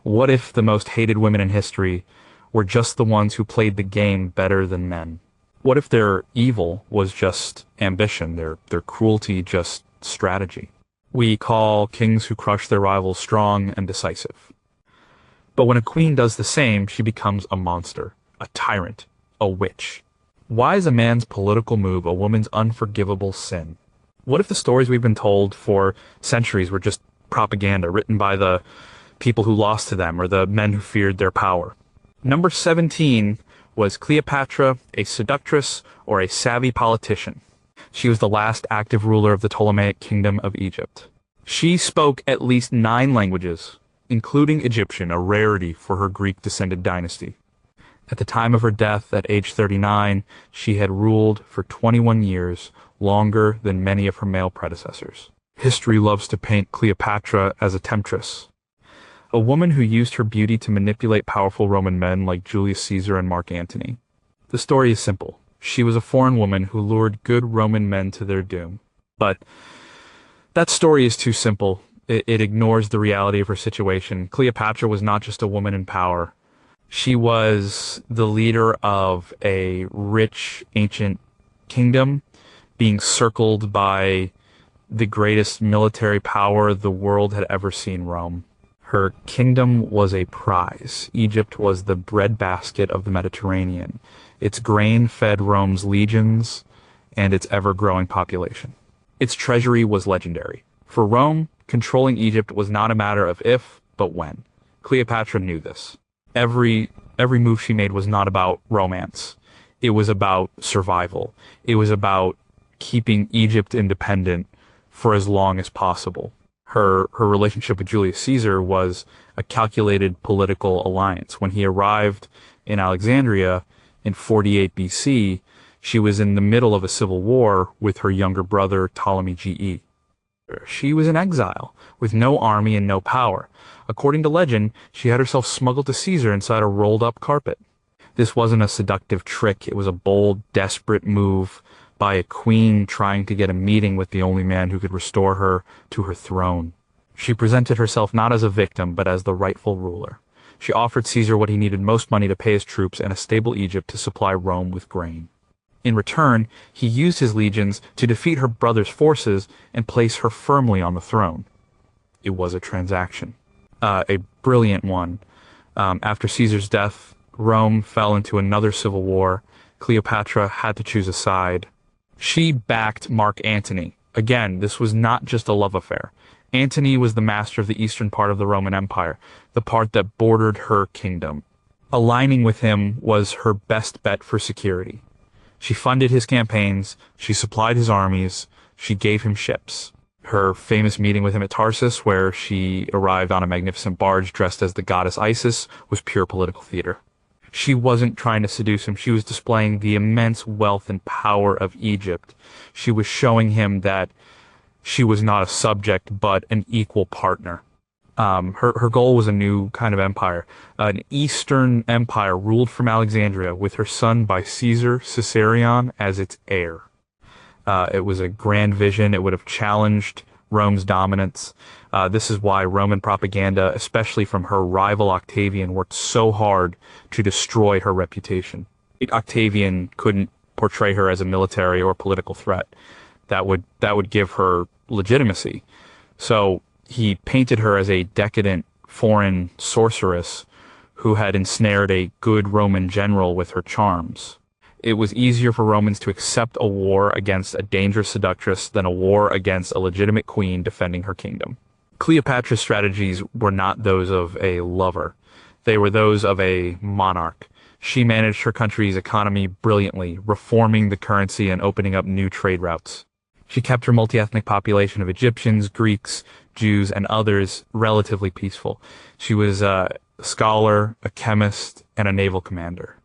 What if the most hated women in history were just the ones who played the game better than men? What if their evil was just ambition, their cruelty just strategy? We call kings who crush their rivals strong and decisive. But when a queen does the same, she becomes a monster, a tyrant, a witch. Why is a man's political move a woman's unforgivable sin? What if the stories we've been told for centuries were just propaganda written by the people who lost to them or the men who feared their power? Number 17 was Cleopatra, a seductress or a savvy politician. She was the last active ruler of the Ptolemaic kingdom of Egypt. She spoke at least 9 languages, including Egyptian, a rarity for her Greek-descended dynasty. At the time of her death, at age 39, she had ruled for 21 years, longer than many of her male predecessors. History loves to paint Cleopatra as a temptress, a woman who used her beauty to manipulate powerful Roman men like Julius Caesar and Mark Antony. The story is simple. She was a foreign woman who lured good Roman men to their doom. But that story is too simple. It ignores the reality of her situation. Cleopatra was not just a woman in power. She was the leader of a rich, ancient kingdom, being circled by the greatest military power the world had ever seen, Rome. Her kingdom was a prize. Egypt was the breadbasket of the Mediterranean. Its grain fed Rome's legions and its ever-growing population. Its treasury was legendary. For Rome, controlling Egypt was not a matter of if, but when. Cleopatra knew this. Every move she made was not about romance. It was about survival. It was about keeping Egypt independent for as long as possible. Her relationship with Julius Caesar was a calculated political alliance. When he arrived in Alexandria in 48 BC, she was in the middle of a civil war with her younger brother Ptolemy GE. She was in exile, with no army and no power. According to legend, she had herself smuggled to Caesar inside a rolled-up carpet. This wasn't a seductive trick. It was a bold, desperate move by a queen trying to get a meeting with the only man who could restore her to her throne. She presented herself not as a victim, but as the rightful ruler. She offered Caesar what he needed most money to pay his troops and a stable Egypt to supply Rome with grain. In return, he used his legions to defeat her brother's forces and place her firmly on the throne. It was a transaction. A brilliant one. After Caesar's death, Rome fell into another civil war. Cleopatra had to choose a side. She backed Mark Antony. Again, this was not just a love affair. Antony was the master of the eastern part of the Roman Empire, the part that bordered her kingdom. Aligning with him was her best bet for security. She funded his campaigns, she supplied his armies, she gave him ships. Her famous meeting with him at Tarsus, where she arrived on a magnificent barge dressed as the goddess Isis, was pure political theater. She wasn't trying to seduce him. She was displaying the immense wealth and power of Egypt. She was showing him that she was not a subject, but an equal partner. Her goal was a new kind of empire, an Eastern empire ruled from Alexandria with her son by Caesar Caesarion as its heir. It was a grand vision. It would have challenged Rome's dominance. This is why Roman propaganda, especially from her rival Octavian, worked so hard to destroy her reputation. Octavian couldn't portray her as a military or political threat. That would give her legitimacy. So he painted her as a decadent foreign sorceress who had ensnared a good Roman general with her charms. It was easier for Romans to accept a war against a dangerous seductress than a war against a legitimate queen defending her kingdom. Cleopatra's strategies were not those of a lover. They were those of a monarch. She managed her country's economy brilliantly, reforming the currency and opening up new trade routes. She kept her multi-ethnic population of Egyptians, Greeks, Jews, and others relatively peaceful. She was a scholar, a chemist, and a naval commander.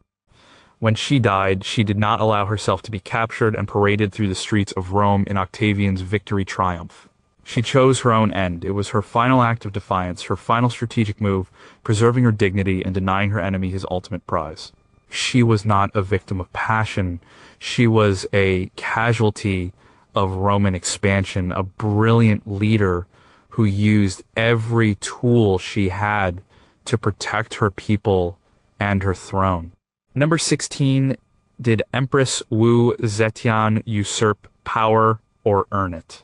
When she died, she did not allow herself to be captured and paraded through the streets of Rome in Octavian's victory triumph. She chose her own end. It was her final act of defiance, her final strategic move, preserving her dignity and denying her enemy his ultimate prize. She was not a victim of passion. She was a casualty of Roman expansion, a brilliant leader who used every tool she had to protect her people and her throne. Number 16, did Empress Wu Zetian usurp power or earn it?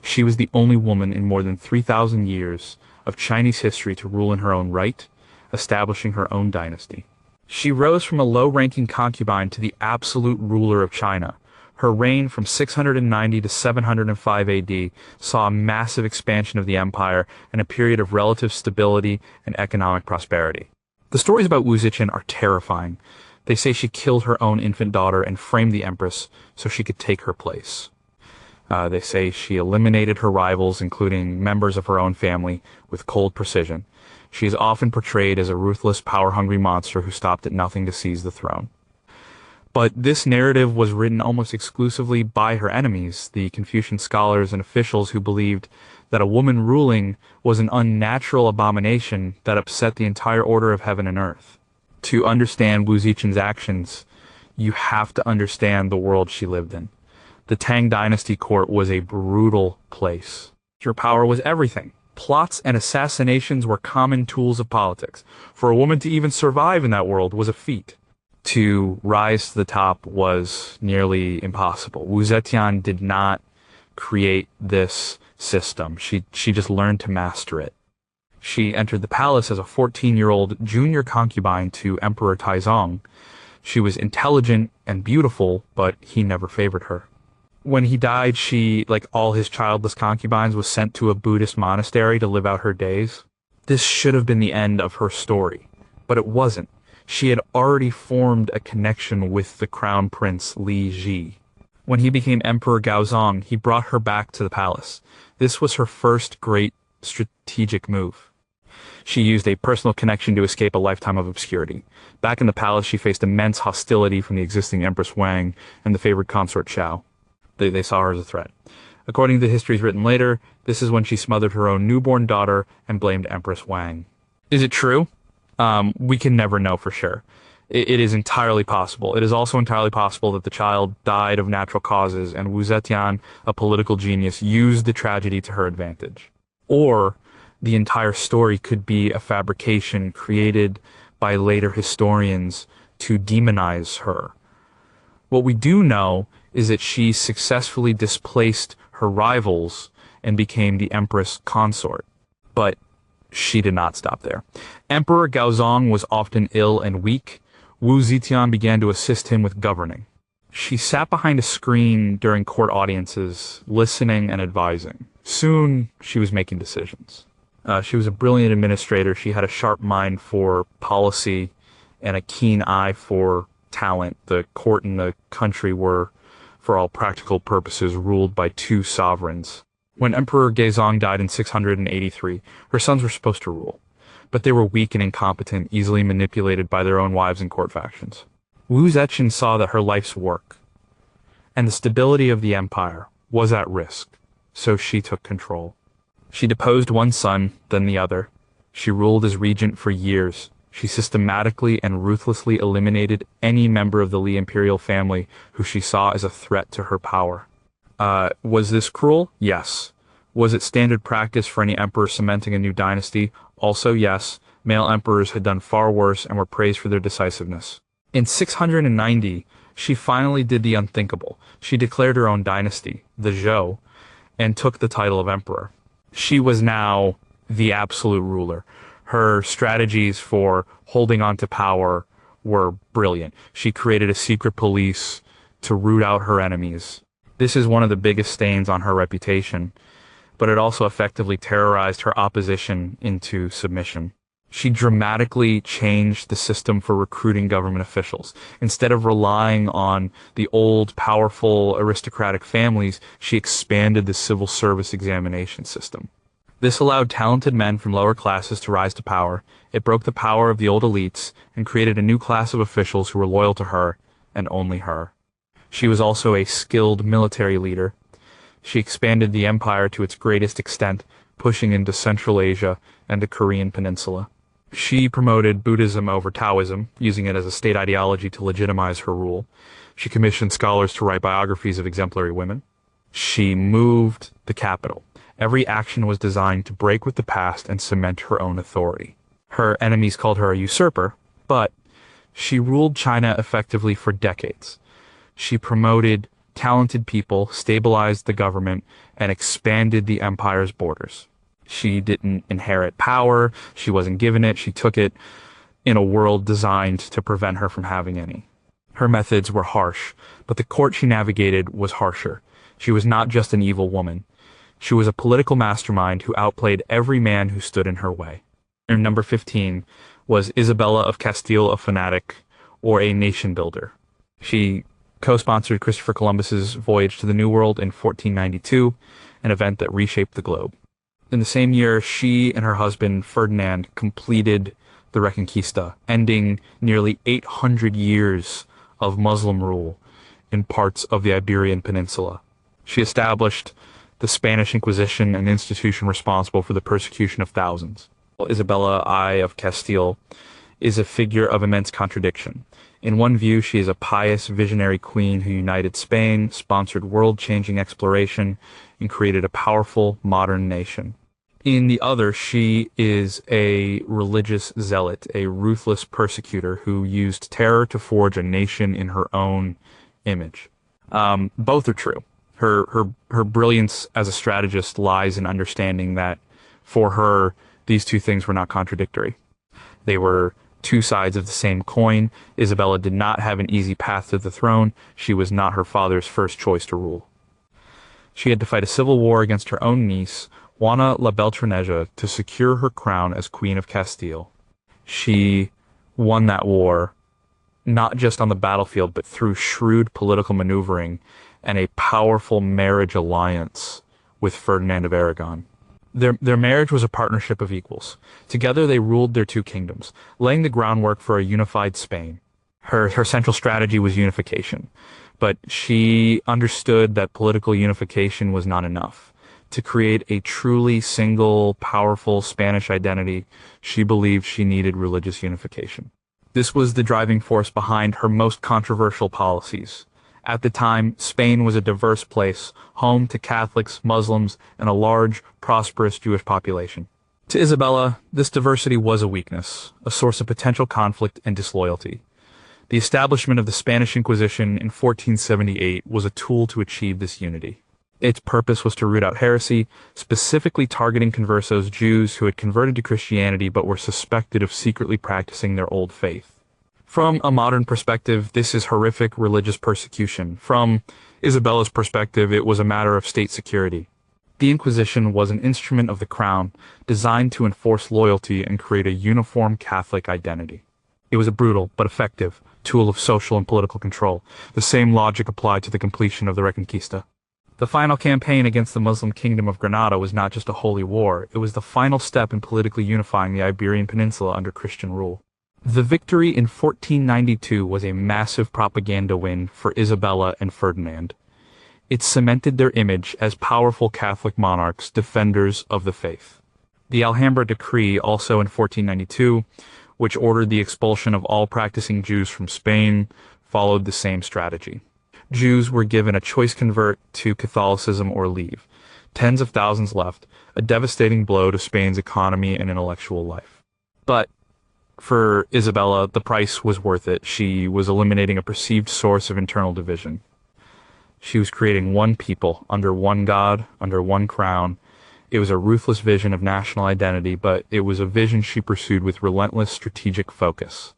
She was the only woman in more than 3,000 years of Chinese history to rule in her own right, establishing her own dynasty. She rose from a low-ranking concubine to the absolute ruler of China. Her reign from 690 to 705 AD saw a massive expansion of the empire and a period of relative stability and economic prosperity. The stories about Wu Zetian are terrifying. They say she killed her own infant daughter and framed the empress so she could take her place. They say she eliminated her rivals, including members of her own family, with cold precision. She is often portrayed as a ruthless, power-hungry monster who stopped at nothing to seize the throne. But this narrative was written almost exclusively by her enemies, the Confucian scholars and officials who believed that a woman ruling was an unnatural abomination that upset the entire order of heaven and earth. To understand Wu Zetian's actions, you have to understand the world she lived in. The Tang Dynasty court was a brutal place. Her power was everything. Plots and assassinations were common tools of politics. For a woman to even survive in that world was a feat. To rise to the top was nearly impossible. Wu Zetian did not create this system. She just learned to master it. She entered the palace as a 14-year-old junior concubine to Emperor Taizong. She was intelligent and beautiful, but he never favored her. When he died, she, like all his childless concubines, was sent to a Buddhist monastery to live out her days. This should have been the end of her story, but it wasn't. She had already formed a connection with the crown prince Li Ji. When he became Emperor Gaozong, he brought her back to the palace. This was her first great strategic move. She used a personal connection to escape a lifetime of obscurity. Back in the palace, she faced immense hostility from the existing Empress Wang and the favored consort Xiao. They saw her as a threat. According to the histories written later, this is when she smothered her own newborn daughter and blamed Empress Wang. Is it true? We can never know for sure. It is entirely possible. It is also entirely possible that the child died of natural causes and Wu Zetian, a political genius, used the tragedy to her advantage. Or the entire story could be a fabrication created by later historians to demonize her. What we do know is that she successfully displaced her rivals and became the empress consort. But she did not stop there. Emperor Gaozong was often ill and weak. Wu Zetian began to assist him with governing. She sat behind a screen during court audiences, listening and advising. Soon, she was making decisions. She was a brilliant administrator. She had a sharp mind for policy and a keen eye for talent. The court and the country were, for all practical purposes, ruled by two sovereigns. When Emperor Gaozong died in 683, her sons were supposed to rule, but they were weak and incompetent, easily manipulated by their own wives and court factions. Wu Zetian saw that her life's work and the stability of the empire was at risk, so she took control. She deposed one son, then the other. She ruled as regent for years. She systematically and ruthlessly eliminated any member of the Li imperial family who she saw as a threat to her power. Was this cruel? Yes. Was it standard practice for any emperor cementing a new dynasty? Also yes. Male emperors had done far worse and were praised for their decisiveness. In 690, she finally did the unthinkable. She declared her own dynasty, the Zhou, and took the title of emperor. She was now the absolute ruler. Her strategies for holding on to power were brilliant. She created a secret police to root out her enemies. This is one of the biggest stains on her reputation, but it also effectively terrorized her opposition into submission. She dramatically changed the system for recruiting government officials. Instead of relying on the old, powerful, aristocratic families, she expanded the civil service examination system. This allowed talented men from lower classes to rise to power. It broke the power of the old elites and created a new class of officials who were loyal to her and only her. She was also a skilled military leader. She expanded the empire to its greatest extent, pushing into Central Asia and the Korean peninsula. She promoted Buddhism over Taoism, using it as a state ideology to legitimize her rule. She commissioned scholars to write biographies of exemplary women. She moved the capital. Every action was designed to break with the past and cement her own authority. Her enemies called her a usurper, but she ruled China effectively for decades. She promoted talented people, stabilized the government, and expanded the empire's borders. She didn't inherit power, she wasn't given it, she took it in a world designed to prevent her from having any. Her methods were harsh, but the court she navigated was harsher. She was not just an evil woman. She was a political mastermind who outplayed every man who stood in her way. And number 15 was Isabella of Castile, a fanatic, or a nation builder. She co-sponsored Christopher Columbus's voyage to the New World in 1492, an event that reshaped the globe. In the same year, she and her husband, Ferdinand, completed the Reconquista, ending nearly 800 years of Muslim rule in parts of the Iberian Peninsula. She established the Spanish Inquisition, an institution responsible for the persecution of thousands. Isabella I of Castile is a figure of immense contradiction. In one view, she is a pious, visionary queen who united Spain, sponsored world-changing exploration, and created a powerful, modern nation. In the other, she is a religious zealot, a ruthless persecutor who used terror to forge a nation in her own image. Both are true. Her brilliance as a strategist lies in understanding that, for her, these two things were not contradictory. They were two sides of the same coin. Isabella did not have an easy path to the throne. She was not her father's first choice to rule. She had to fight a civil war against her own niece, Juana la Beltraneja, to secure her crown as Queen of Castile. She won that war, not just on the battlefield, but through shrewd political maneuvering and a powerful marriage alliance with Ferdinand of Aragon. Their marriage was a partnership of equals. Together they ruled their two kingdoms, laying the groundwork for a unified Spain. Her central strategy was unification, but she understood that political unification was not enough. To create a truly single, powerful Spanish identity, she believed she needed religious unification. This was the driving force behind her most controversial policies. At the time, Spain was a diverse place, home to Catholics, Muslims, and a large, prosperous Jewish population. To Isabella, this diversity was a weakness, a source of potential conflict and disloyalty. The establishment of the Spanish Inquisition in 1478 was a tool to achieve this unity. Its purpose was to root out heresy, specifically targeting conversos Jews who had converted to Christianity but were suspected of secretly practicing their old faith. From a modern perspective, this is horrific religious persecution. From Isabella's perspective, it was a matter of state security. The Inquisition was an instrument of the crown, designed to enforce loyalty and create a uniform Catholic identity. It was a brutal, but effective, tool of social and political control. The same logic applied to the completion of the Reconquista. The final campaign against the Muslim kingdom of Granada was not just a holy war, it was the final step in politically unifying the Iberian Peninsula under Christian rule. The victory in 1492 was a massive propaganda win for Isabella and Ferdinand. It cemented their image as powerful Catholic monarchs, defenders of the faith. The Alhambra Decree, also in 1492, which ordered the expulsion of all practicing Jews from Spain, followed the same strategy. Jews were given a choice: convert to Catholicism or leave. Tens of thousands left, a devastating blow to Spain's economy and intellectual life. But for Isabella, the price was worth it. She was eliminating a perceived source of internal division. She was creating one people, under one God, under one crown. It was a ruthless vision of national identity, but it was a vision she pursued with relentless strategic focus.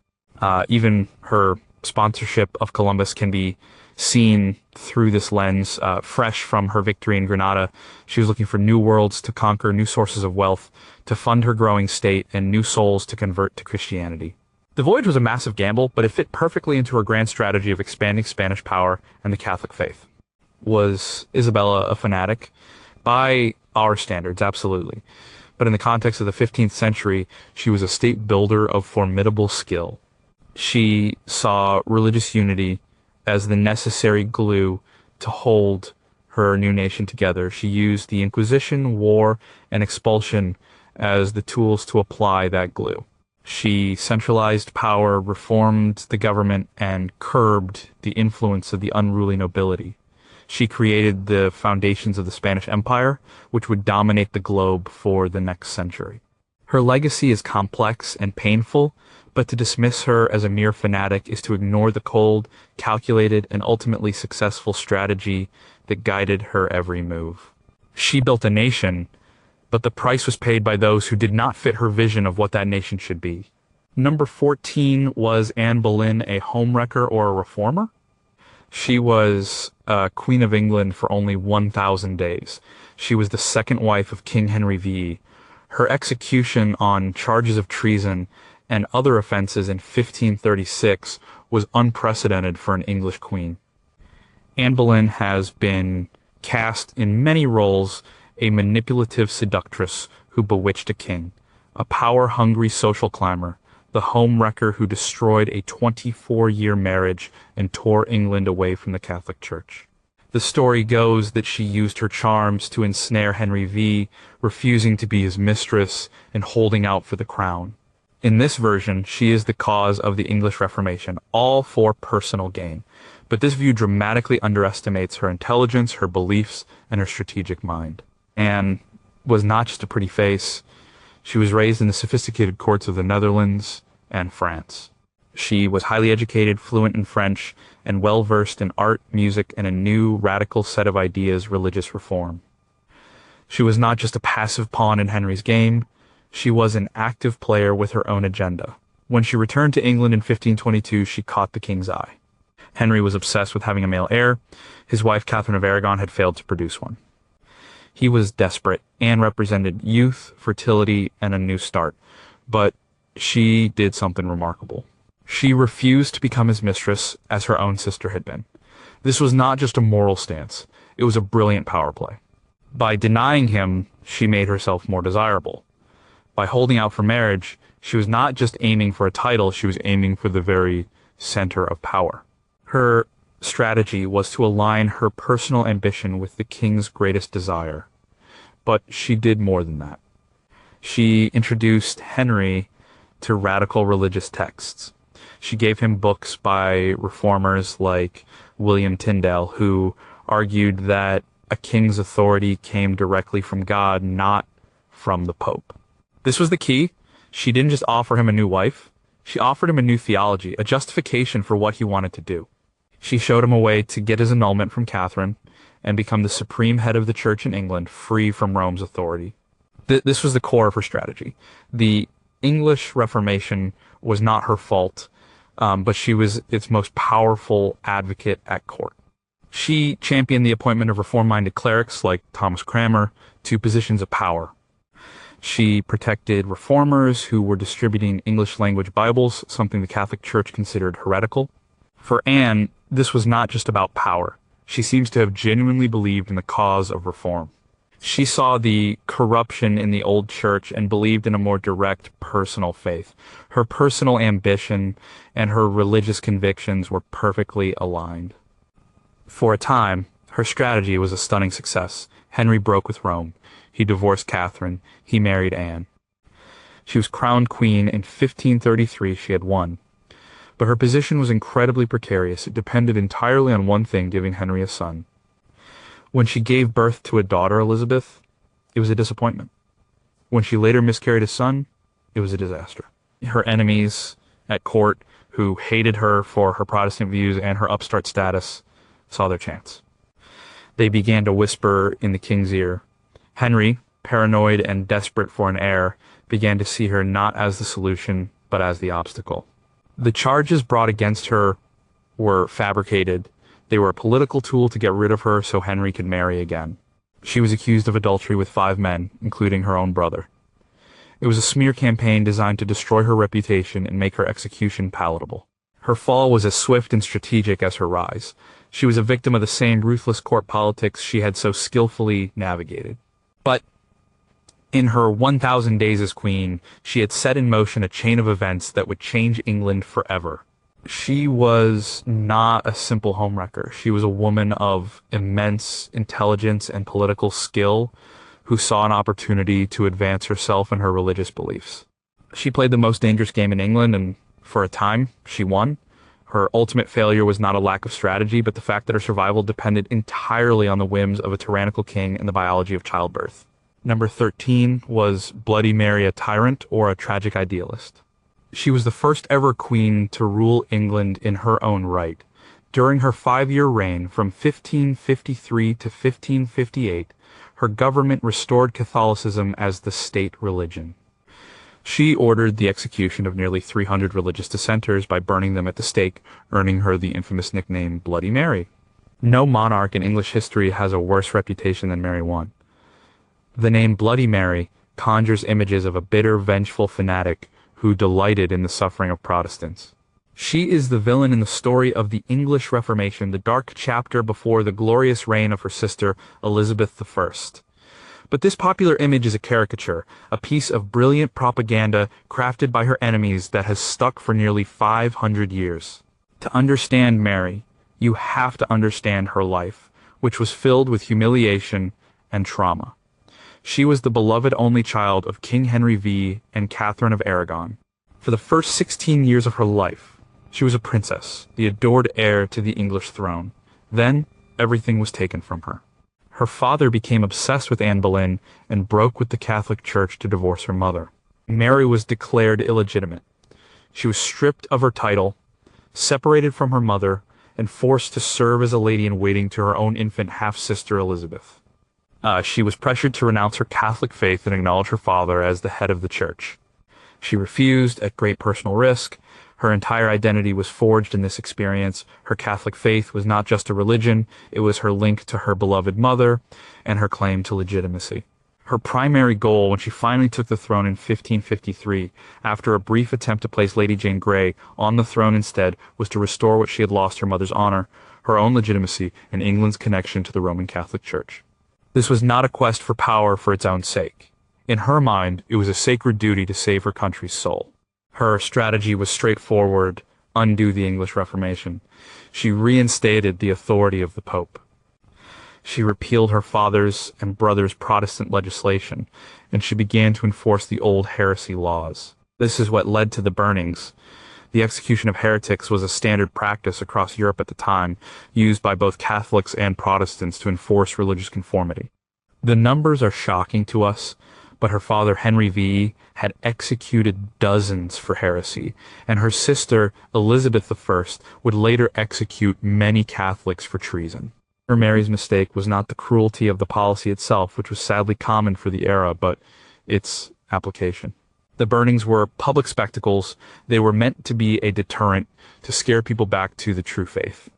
Even her sponsorship of Columbus can be seen through this lens. Fresh from her victory in Granada, she was looking for new worlds to conquer, new sources of wealth to fund her growing state, and new souls to convert to Christianity. The voyage was a massive gamble, but it fit perfectly into her grand strategy of expanding Spanish power and the Catholic faith. Was Isabella a fanatic? By our standards, absolutely. But in the context of the 15th century, she was a state builder of formidable skill. She saw religious unity as the necessary glue to hold her new nation together. She used the Inquisition, war, and expulsion as the tools to apply that glue. She centralized power, reformed the government, and curbed the influence of the unruly nobility. She created the foundations of the Spanish Empire, which would dominate the globe for the next century. Her legacy is complex and painful, but to dismiss her as a mere fanatic is to ignore the cold, calculated, and ultimately successful strategy that guided her every move. She built a nation, but the price was paid by those who did not fit her vision of what that nation should be. Number 14 was Anne Boleyn, a homewrecker or a reformer. She was Queen of England for only 1,000 days. She was the second wife of King Henry VIII. Her execution on charges of treason and other offenses in 1536 was unprecedented for an English queen. Anne Boleyn has been cast in many roles: a manipulative seductress who bewitched a king, a power-hungry social climber, the homewrecker who destroyed a 24-year marriage and tore England away from the Catholic Church. The story goes that she used her charms to ensnare Henry VIII, refusing to be his mistress and holding out for the crown. In this version, she is the cause of the English Reformation, all for personal gain. But this view dramatically underestimates her intelligence, her beliefs, and her strategic mind. Anne was not just a pretty face. She was raised in the sophisticated courts of the Netherlands and France. She was highly educated, fluent in French, and well-versed in art, music, and a new, radical set of ideas, religious reform. She was not just a passive pawn in Henry's game. She was an active player with her own agenda. When she returned to England in 1522, she caught the king's eye. Henry was obsessed with having a male heir. His wife, Catherine of Aragon, had failed to produce one. He was desperate. Anne represented youth, fertility, and a new start. But she did something remarkable. She refused to become his mistress, as her own sister had been. This was not just a moral stance. It was a brilliant power play. By denying him, she made herself more desirable. By holding out for marriage, she was not just aiming for a title, she was aiming for the very center of power. Her strategy was to align her personal ambition with the king's greatest desire. But she did more than that. She introduced Henry to radical religious texts. She gave him books by reformers like William Tyndale, who argued that a king's authority came directly from God, not from the Pope. This was the key. She didn't just offer him a new wife. She offered him a new theology, a justification for what he wanted to do. She showed him a way to get his annulment from Catherine and become the supreme head of the church in England, free from Rome's authority. This was the core of her strategy. The English Reformation was not her fault, but she was its most powerful advocate at court. She championed the appointment of reform-minded clerics like Thomas Cranmer to positions of power. She protected reformers who were distributing English-language Bibles, something the Catholic Church considered heretical. For Anne, this was not just about power. She seems to have genuinely believed in the cause of reform. She saw the corruption in the old church and believed in a more direct personal faith. Her personal ambition and her religious convictions were perfectly aligned. For a time, her strategy was a stunning success. Henry broke with Rome. He divorced Catherine. He married Anne. She was crowned queen in 1533. She had won. But her position was incredibly precarious. It depended entirely on one thing, giving Henry a son. When she gave birth to a daughter, Elizabeth, it was a disappointment. When she later miscarried a son, it was a disaster. Her enemies at court, who hated her for her Protestant views and her upstart status, saw their chance. They began to whisper in the king's ear. Henry, paranoid and desperate for an heir, began to see her not as the solution, but as the obstacle. The charges brought against her were fabricated. They were a political tool to get rid of her so Henry could marry again. She was accused of adultery with 5 men, including her own brother. It was a smear campaign designed to destroy her reputation and make her execution palatable. Her fall was as swift and strategic as her rise. She was a victim of the same ruthless court politics she had so skillfully navigated. But in her 1,000 days as queen, she had set in motion a chain of events that would change England forever. She was not a simple homewrecker. She was a woman of immense intelligence and political skill who saw an opportunity to advance herself and her religious beliefs. She played the most dangerous game in England, and for a time, she won. Her ultimate failure was not a lack of strategy, but the fact that her survival depended entirely on the whims of a tyrannical king and the biology of childbirth. Number 13 was Bloody Mary, a tyrant or a tragic idealist. She was the first ever queen to rule England in her own right. During her 5-year reign from 1553 to 1558, her government restored Catholicism as the state religion. She ordered the execution of nearly 300 religious dissenters by burning them at the stake, earning her the infamous nickname Bloody Mary. No monarch in English history has a worse reputation than Mary I. The name Bloody Mary conjures images of a bitter, vengeful fanatic who delighted in the suffering of Protestants. She is the villain in the story of the English Reformation, the dark chapter before the glorious reign of her sister, Elizabeth I. But this popular image is a caricature, a piece of brilliant propaganda crafted by her enemies that has stuck for nearly 500 years. To understand Mary, you have to understand her life, which was filled with humiliation and trauma. She was the beloved only child of King Henry V and Catherine of Aragon. For the first 16 years of her life, she was a princess, the adored heir to the English throne. Then, everything was taken from her. Her father became obsessed with Anne Boleyn and broke with the Catholic Church to divorce her mother. Mary was declared illegitimate. She was stripped of her title, separated from her mother, and forced to serve as a lady-in-waiting to her own infant half-sister Elizabeth. She was pressured to renounce her Catholic faith and acknowledge her father as the head of the church. She refused at great personal risk. Her entire identity was forged in this experience. Her Catholic faith was not just a religion, it was her link to her beloved mother and her claim to legitimacy. Her primary goal when she finally took the throne in 1553, after a brief attempt to place Lady Jane Grey on the throne instead, was to restore what she had lost: her mother's honor, her own legitimacy, and England's connection to the Roman Catholic Church. This was not a quest for power for its own sake. In her mind, it was a sacred duty to save her country's soul. Her strategy was straightforward: undo the English Reformation. She reinstated the authority of the Pope. She repealed her father's and brother's Protestant legislation, and she began to enforce the old heresy laws. This is what led to the burnings. The execution of heretics was a standard practice across Europe at the time, used by both Catholics and Protestants to enforce religious conformity. The numbers are shocking to us, but her father Henry V had executed dozens for heresy, and her sister Elizabeth I would later execute many Catholics for treason. Her Mary's mistake was not the cruelty of the policy itself, which was sadly common for the era, but its application. The burnings were public spectacles. They were meant to be a deterrent to scare people back to the true faith.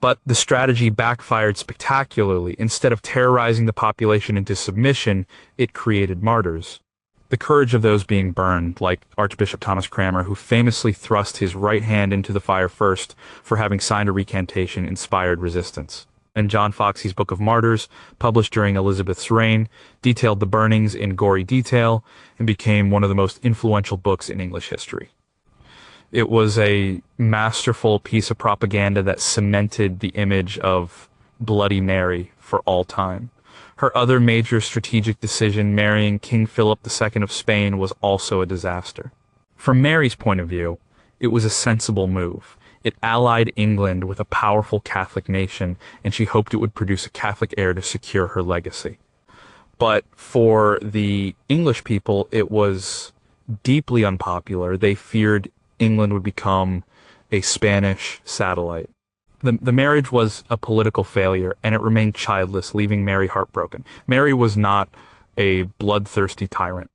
But the strategy backfired spectacularly. Instead of terrorizing the population into submission, it created martyrs. The courage of those being burned, like Archbishop Thomas Cranmer, who famously thrust his right hand into the fire first for having signed a recantation, inspired resistance. And John Foxe's Book of Martyrs, published during Elizabeth's reign, detailed the burnings in gory detail and became one of the most influential books in English history. It was a masterful piece of propaganda that cemented the image of Bloody Mary for all time. Her other major strategic decision, marrying King Philip II of Spain, was also a disaster. From Mary's point of view, it was a sensible move. It allied England with a powerful Catholic nation, and she hoped it would produce a Catholic heir to secure her legacy. But for the English people, it was deeply unpopular. They feared England would become a Spanish satellite. The marriage was a political failure, and it remained childless, leaving Mary heartbroken. Mary was not a bloodthirsty tyrant.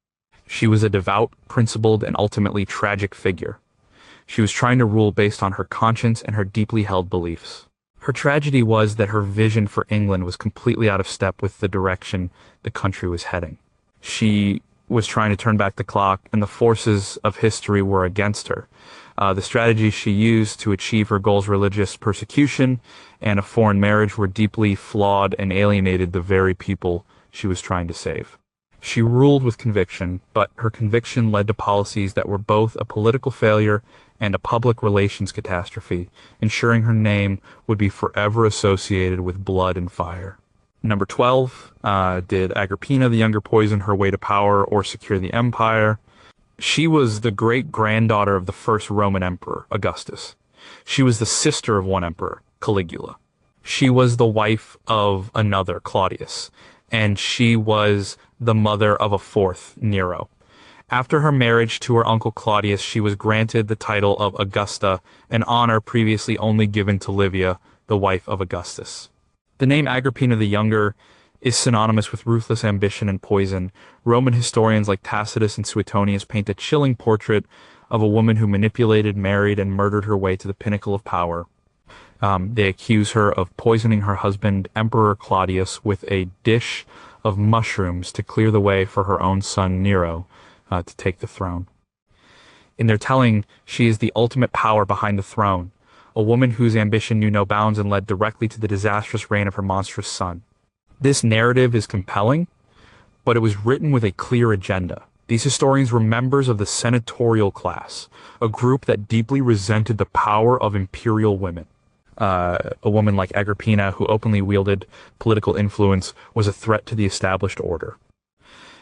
She was a devout, principled, and ultimately tragic figure. She was trying to rule based on her conscience and her deeply held beliefs. Her tragedy was that her vision for England was completely out of step with the direction the country was heading. She was trying to turn back the clock, and the forces of history were against her. The strategies she used to achieve her goals, religious persecution and a foreign marriage, were deeply flawed and alienated the very people she was trying to save. She ruled with conviction, but her conviction led to policies that were both a political failure and a public relations catastrophe, ensuring her name would be forever associated with blood and fire. Number 12, did Agrippina the Younger poison her way to power or secure the empire? She was the great-granddaughter of the first Roman emperor, Augustus. She was the sister of one emperor, Caligula. She was the wife of another, Claudius. and she was the mother of a fourth, Nero. After her marriage to her uncle Claudius, she was granted the title of Augusta, an honor previously only given to Livia, the wife of Augustus. The name Agrippina the Younger is synonymous with ruthless ambition and poison. Roman historians like Tacitus and Suetonius paint a chilling portrait of a woman who manipulated, married, and murdered her way to the pinnacle of power. They accuse her of poisoning her husband, Emperor Claudius, with a dish of mushrooms to clear the way for her own son Nero to take the throne. In their telling, she is the ultimate power behind the throne, a woman whose ambition knew no bounds and led directly to the disastrous reign of her monstrous son. This narrative is compelling, but it was written with a clear agenda. These historians were members of the senatorial class, a group that deeply resented the power of imperial women. A woman like Agrippina, who openly wielded political influence, was a threat to the established order.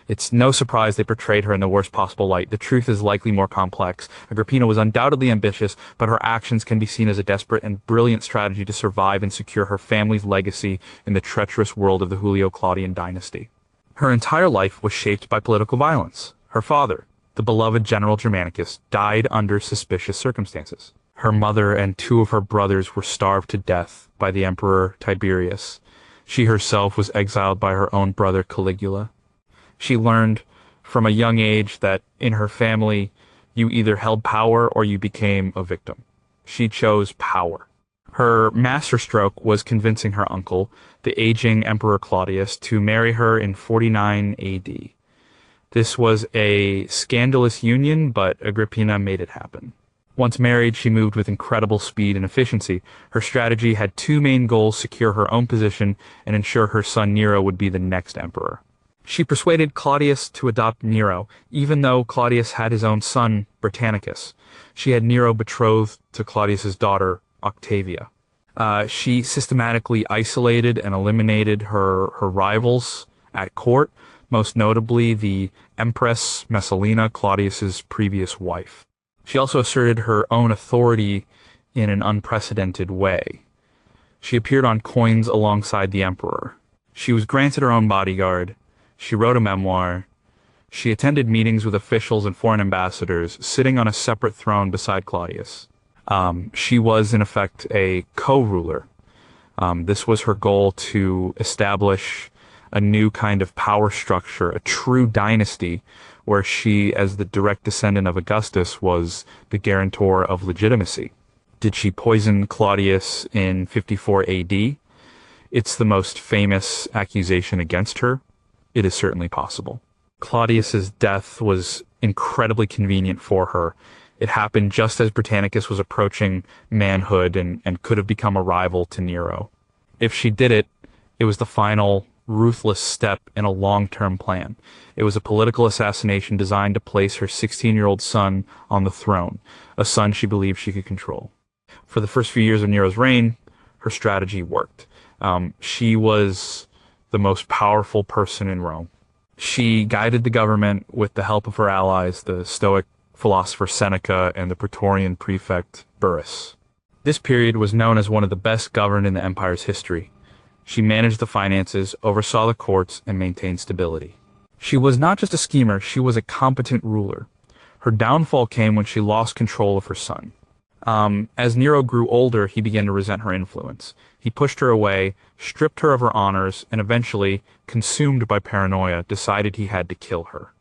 It's no surprise they portrayed her in the worst possible light. The truth is likely more complex. Agrippina was undoubtedly ambitious, but her actions can be seen as a desperate and brilliant strategy to survive and secure her family's legacy in the treacherous world of the Julio-Claudian dynasty. Her entire life was shaped by political violence. Her father, the beloved General Germanicus, died under suspicious circumstances. Her mother and two of her brothers were starved to death by the Emperor Tiberius. She herself was exiled by her own brother Caligula. She learned from a young age that in her family, you either held power or you became a victim. She chose power. Her masterstroke was convincing her uncle, the aging Emperor Claudius, to marry her in 49 AD. This was a scandalous union, but Agrippina made it happen. Once married, she moved with incredible speed and efficiency. Her strategy had two main goals: secure her own position and ensure her son Nero would be the next emperor. She persuaded Claudius to adopt Nero, even though Claudius had his own son, Britannicus. She had Nero betrothed to Claudius's daughter, Octavia. She systematically isolated and eliminated her rivals at court, most notably the Empress Messalina, Claudius's previous wife. She also asserted her own authority in an unprecedented way. She appeared on coins alongside the emperor. She was granted her own bodyguard. She wrote a memoir. She attended meetings with officials and foreign ambassadors, sitting on a separate throne beside Claudius. She was, in effect, a co-ruler. This was her goal: to establish a new kind of power structure, a true dynasty, where she, as the direct descendant of Augustus, was the guarantor of legitimacy. Did she poison Claudius in 54 AD? It's the most famous accusation against her. It is certainly possible. Claudius's death was incredibly convenient for her. It happened just as Britannicus was approaching manhood and could have become a rival to Nero. If she did it, it was the final ruthless step in a long-term plan. It was a political assassination designed to place her 16-year-old son on the throne, a son she believed she could control. For the first few years of Nero's reign, her strategy worked. She was the most powerful person in Rome. She guided the government with the help of her allies, the Stoic philosopher Seneca and the Praetorian prefect Burrus. This period was known as one of the best governed in the empire's history. She managed the finances, oversaw the courts, and maintained stability. She was not just a schemer, she was a competent ruler. Her downfall came when she lost control of her son. As Nero grew older, he began to resent her influence. He pushed her away, stripped her of her honors, and eventually, consumed by paranoia, decided he had to kill her.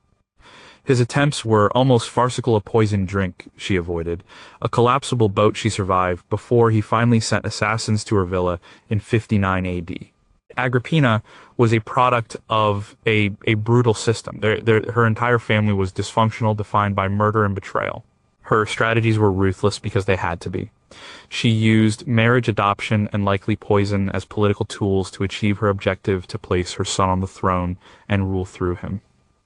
His attempts were almost farcical: a poisoned drink she avoided, a collapsible boat she survived, before he finally sent assassins to her villa in 59 AD. Agrippina was a product of a brutal system. Her entire family was dysfunctional, defined by murder and betrayal. Her strategies were ruthless because they had to be. She used marriage, adoption, and likely poison as political tools to achieve her objective to place her son on the throne and rule through him.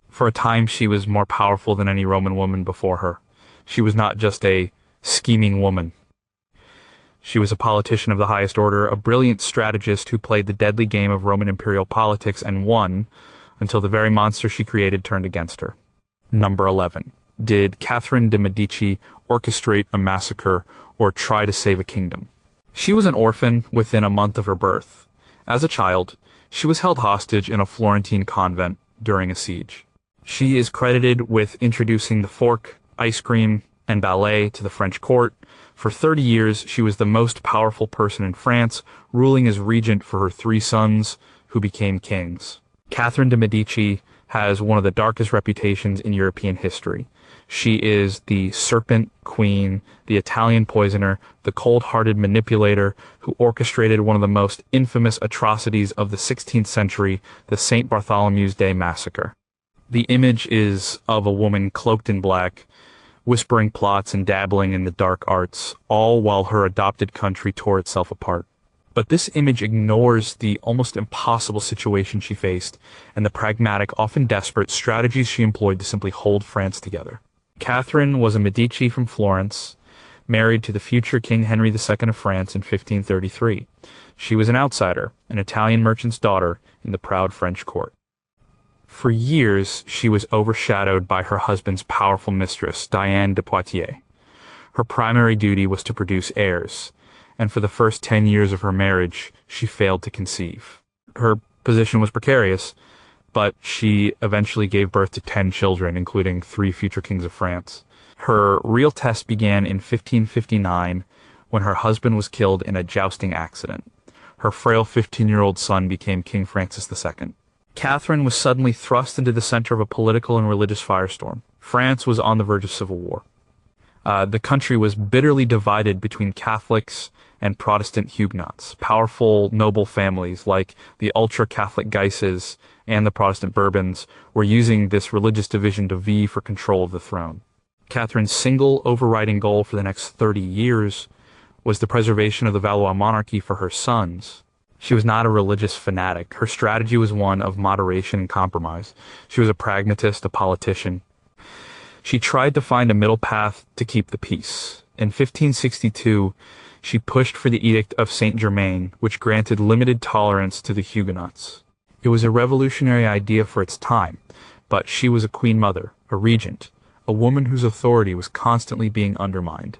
For a time, she was more powerful than any Roman woman before her. She was not just a scheming woman. She was a politician of the highest order, a brilliant strategist who played the deadly game of Roman imperial politics and won until the very monster she created turned against her. Number 11. Did Catherine de' Medici orchestrate a massacre or try to save a kingdom? She was an orphan within a month of her birth. As a child, She was held hostage in a Florentine convent during a siege. She is credited with introducing the fork, ice cream, and ballet to the French court. For 30 years, she was the most powerful person in France, ruling as regent for her 3 sons, who became kings. Catherine de' Medici has one of the darkest reputations in European history. She is the Serpent Queen, the Italian poisoner, the cold-hearted manipulator who orchestrated one of the most infamous atrocities of the 16th century, the St. Bartholomew's Day massacre. The image is of a woman cloaked in black, whispering plots and dabbling in the dark arts, all while her adopted country tore itself apart. But this image ignores the almost impossible situation she faced and the pragmatic, often desperate, strategies she employed to simply hold France together. Catherine was a Medici from Florence, married to the future King Henry II of France in 1533. She was an outsider, an Italian merchant's daughter in the proud French court. For years, she was overshadowed by her husband's powerful mistress, Diane de Poitiers. Her primary duty was to produce heirs, and for the first 10 years of her marriage, she failed to conceive. Her position was precarious, but she eventually gave birth to 10 children, including 3 future kings of France. Her real test began in 1559, when her husband was killed in a jousting accident. Her frail 15-year-old son became King Francis II. Catherine was suddenly thrust into the center of a political and religious firestorm. France was on the verge of civil war. The country was bitterly divided between Catholics and Protestant Huguenots. Powerful noble families like the ultra-Catholic Guises and the Protestant Bourbons were using this religious division to vie for control of the throne. Catherine's single overriding goal for the next 30 years was the preservation of the Valois monarchy for her sons. She was not a religious fanatic. Her strategy was one of moderation and compromise. She was a pragmatist, a politician. She tried to find a middle path to keep the peace. In 1562, she pushed for the Edict of Saint-Germain, which granted limited tolerance to the Huguenots. It was a revolutionary idea for its time, but she was a queen mother, a regent, a woman whose authority was constantly being undermined.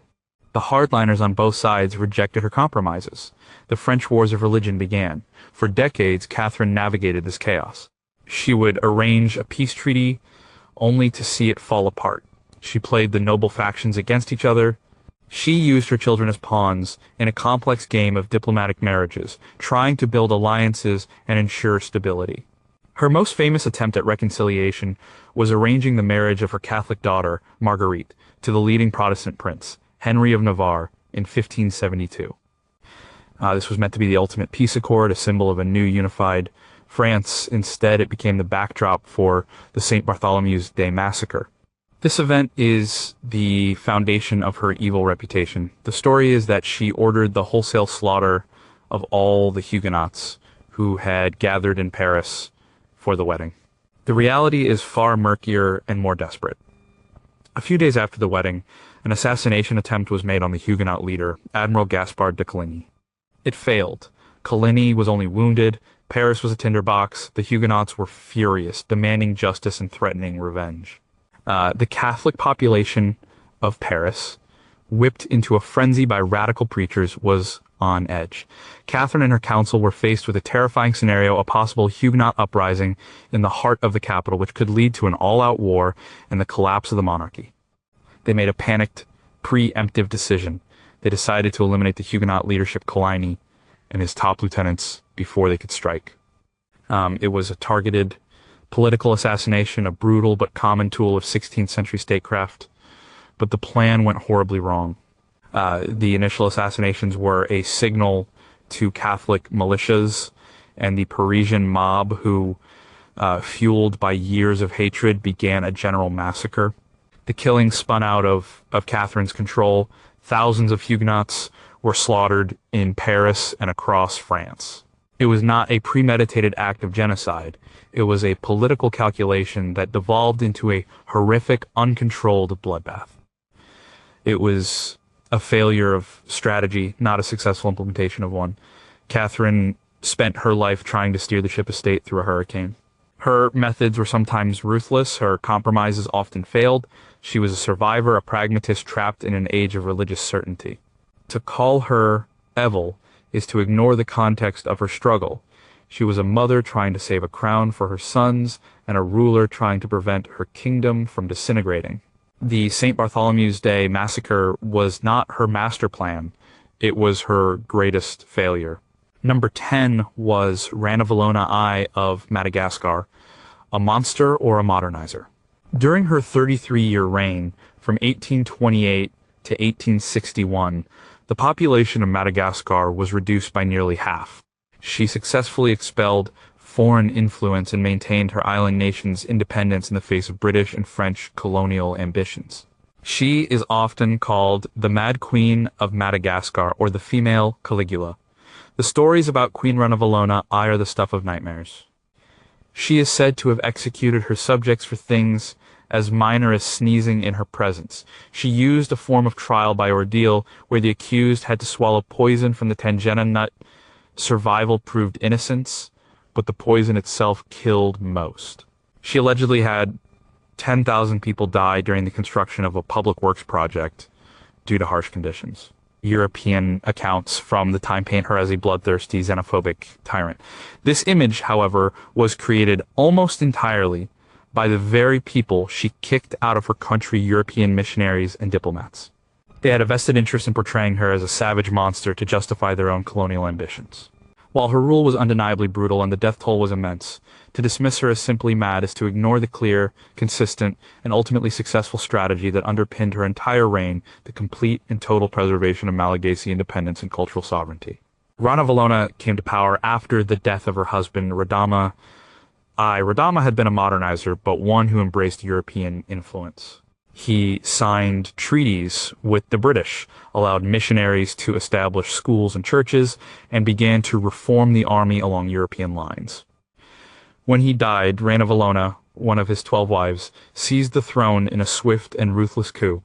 The hardliners on both sides rejected her compromises. The French Wars of Religion began. For decades, Catherine navigated this chaos. She would arrange a peace treaty only to see it fall apart. She played the noble factions against each other. She used her children as pawns in a complex game of diplomatic marriages, trying to build alliances and ensure stability. Her most famous attempt at reconciliation was arranging the marriage of her Catholic daughter, Marguerite, to the leading Protestant prince, Henry of Navarre, in 1572. This was meant to be the ultimate peace accord, a symbol of a new unified France. Instead, it became the backdrop for the St. Bartholomew's Day massacre. This event is the foundation of her evil reputation. The story is that she ordered the wholesale slaughter of all the Huguenots who had gathered in Paris for the wedding. The reality is far murkier and more desperate. A few days after the wedding, an assassination attempt was made on the Huguenot leader, Admiral Gaspard de Coligny. It failed. Coligny was only wounded, Paris was a tinderbox, the Huguenots were furious, demanding justice and threatening revenge. The Catholic population of Paris, whipped into a frenzy by radical preachers, was on edge. Catherine and her council were faced with a terrifying scenario, a possible Huguenot uprising in the heart of the capital, which could lead to an all-out war and the collapse of the monarchy. They made a panicked, preemptive decision. They decided to eliminate the Huguenot leadership, Coligny, and his top lieutenants before they could strike. It was a targeted political assassination, a brutal but common tool of 16th century statecraft, but the plan went horribly wrong. The initial assassinations were a signal to Catholic militias and the Parisian mob who, fueled by years of hatred, began a general massacre. The killing spun out of Catherine's control. Thousands of Huguenots were slaughtered in Paris and across France. It was not a premeditated act of genocide. It was a political calculation that devolved into a horrific, uncontrolled bloodbath. It was a failure of strategy, not a successful implementation of one. Catherine spent her life trying to steer the ship of state through a hurricane. Her methods were sometimes ruthless. Her compromises often failed. She was a survivor, a pragmatist trapped in an age of religious certainty. To call her evil is to ignore the context of her struggle. She was a mother trying to save a crown for her sons and a ruler trying to prevent her kingdom from disintegrating. The St. Bartholomew's Day massacre was not her master plan. It was her greatest failure. Number 10 was Ranavalona I of Madagascar, a monster or a modernizer. During her 33-year reign, from 1828 to 1861, the population of Madagascar was reduced by nearly half. She successfully expelled foreign influence and maintained her island nation's independence in the face of British and French colonial ambitions. She is often called the Mad Queen of Madagascar or the female Caligula. The stories about Queen Ranavalona I are the stuff of nightmares. She is said to have executed her subjects for things as minor as sneezing in her presence. She used a form of trial by ordeal where the accused had to swallow poison from the tangena nut. Survival proved innocence, but the poison itself killed most. She allegedly had 10,000 people die during the construction of a public works project due to harsh conditions. European accounts from the time paint her as a bloodthirsty, xenophobic tyrant. This image, however, was created almost entirely by the very people she kicked out of her country, European missionaries and diplomats. They had a vested interest in portraying her as a savage monster to justify their own colonial ambitions. While her rule was undeniably brutal and the death toll was immense, to dismiss her as simply mad is to ignore the clear, consistent, and ultimately successful strategy that underpinned her entire reign, the complete and total preservation of Malagasy independence and cultural sovereignty. Ranavalona came to power after the death of her husband, Radama I. Radama had been a modernizer, but one who embraced European influence. He signed treaties with the British, allowed missionaries to establish schools and churches, and began to reform the army along European lines. When he died, Ranavalona, one of his 12 wives, seized the throne in a swift and ruthless coup.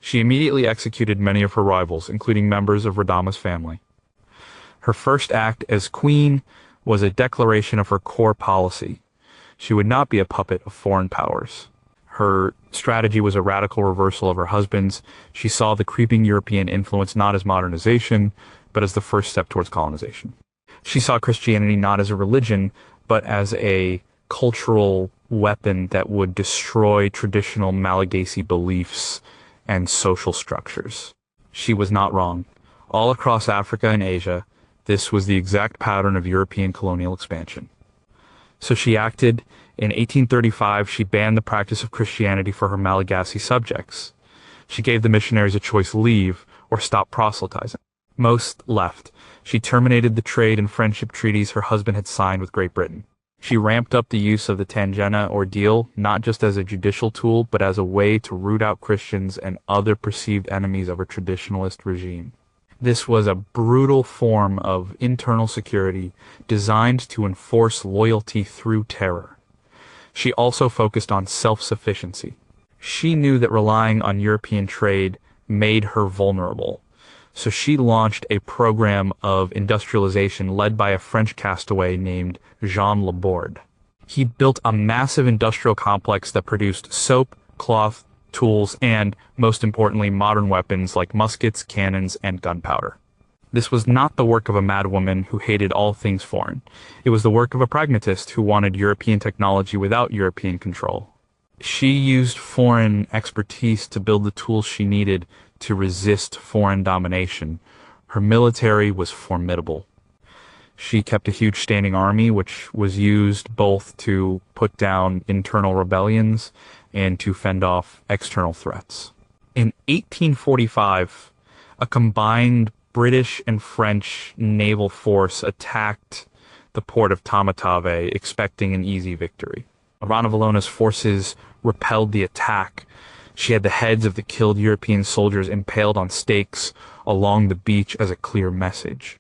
She immediately executed many of her rivals, including members of Radama's family. Her first act as queen was a declaration of her core policy. She would not be a puppet of foreign powers. Her strategy was a radical reversal of her husband's. She saw the creeping European influence not as modernization, but as the first step towards colonization. She saw Christianity not as a religion, but as a cultural weapon that would destroy traditional Malagasy beliefs and social structures. She was not wrong. All across Africa and Asia, this was the exact pattern of European colonial expansion. So she acted. In 1835, she banned the practice of Christianity for her Malagasy subjects. She gave the missionaries a choice: leave or stop proselytizing. Most left. She terminated the trade and friendship treaties her husband had signed with Great Britain. She ramped up the use of the tangena ordeal, not just as a judicial tool, but as a way to root out Christians and other perceived enemies of her traditionalist regime. This was a brutal form of internal security designed to enforce loyalty through terror. She also focused on self-sufficiency. She knew that relying on European trade made her vulnerable, so she launched a program of industrialization led by a French castaway named Jean Laborde. He built a massive industrial complex that produced soap, cloth, tools, and, most importantly, modern weapons like muskets, cannons, and gunpowder. This was not the work of a madwoman who hated all things foreign. It was the work of a pragmatist who wanted European technology without European control. She used foreign expertise to build the tools she needed to resist foreign domination. Her military was formidable. She kept a huge standing army, which was used both to put down internal rebellions and to fend off external threats. In 1845, a combined British and French naval force attacked the port of Tamatave, expecting an easy victory. Ranavalona's forces repelled the attack. She had the heads of the killed European soldiers impaled on stakes along the beach as a clear message.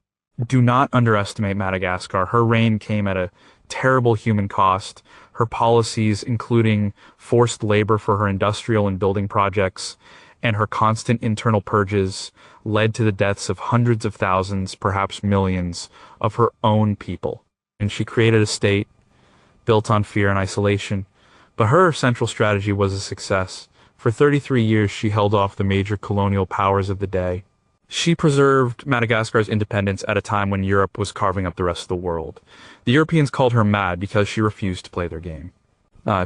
Do not underestimate Madagascar. Her reign came at a terrible human cost. Her policies, including forced labor for her industrial and building projects, and her constant internal purges, led to the deaths of hundreds of thousands, perhaps millions, of her own people. And she created a state built on fear and isolation. But her central strategy was a success. For 33 years, she held off the major colonial powers of the day. She preserved Madagascar's independence at a time when Europe was carving up the rest of the world. The Europeans called her mad because she refused to play their game.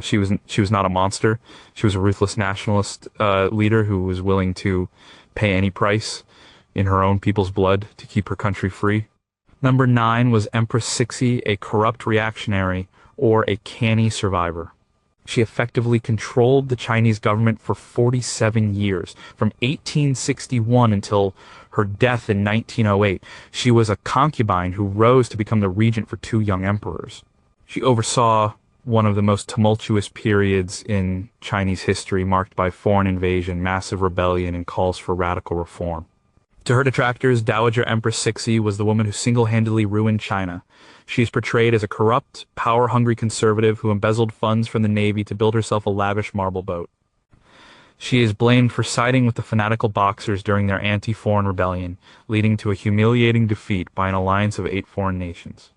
She was not a monster. She was a ruthless nationalist leader who was willing to pay any price in her own people's blood to keep her country free. Number 9 was Empress Cixi, a corrupt reactionary or a canny survivor. She effectively controlled the Chinese government for 47 years, from 1861 until her death in 1908. She was a concubine who rose to become the regent for 2 young emperors. She oversaw one of the most tumultuous periods in Chinese history, marked by foreign invasion, massive rebellion, and calls for radical reform. To her detractors, Dowager Empress Cixi was the woman who single-handedly ruined China. She is portrayed as a corrupt, power-hungry conservative who embezzled funds from the Navy to build herself a lavish marble boat. She is blamed for siding with the fanatical Boxers during their anti-foreign rebellion, leading to a humiliating defeat by an alliance of 8 foreign nations.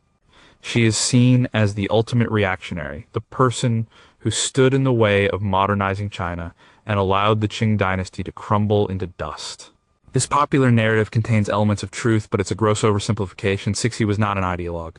She is seen as the ultimate reactionary, the person who stood in the way of modernizing China and allowed the Qing dynasty to crumble into dust. This popular narrative contains elements of truth, but it's a gross oversimplification. Cixi was not an ideologue.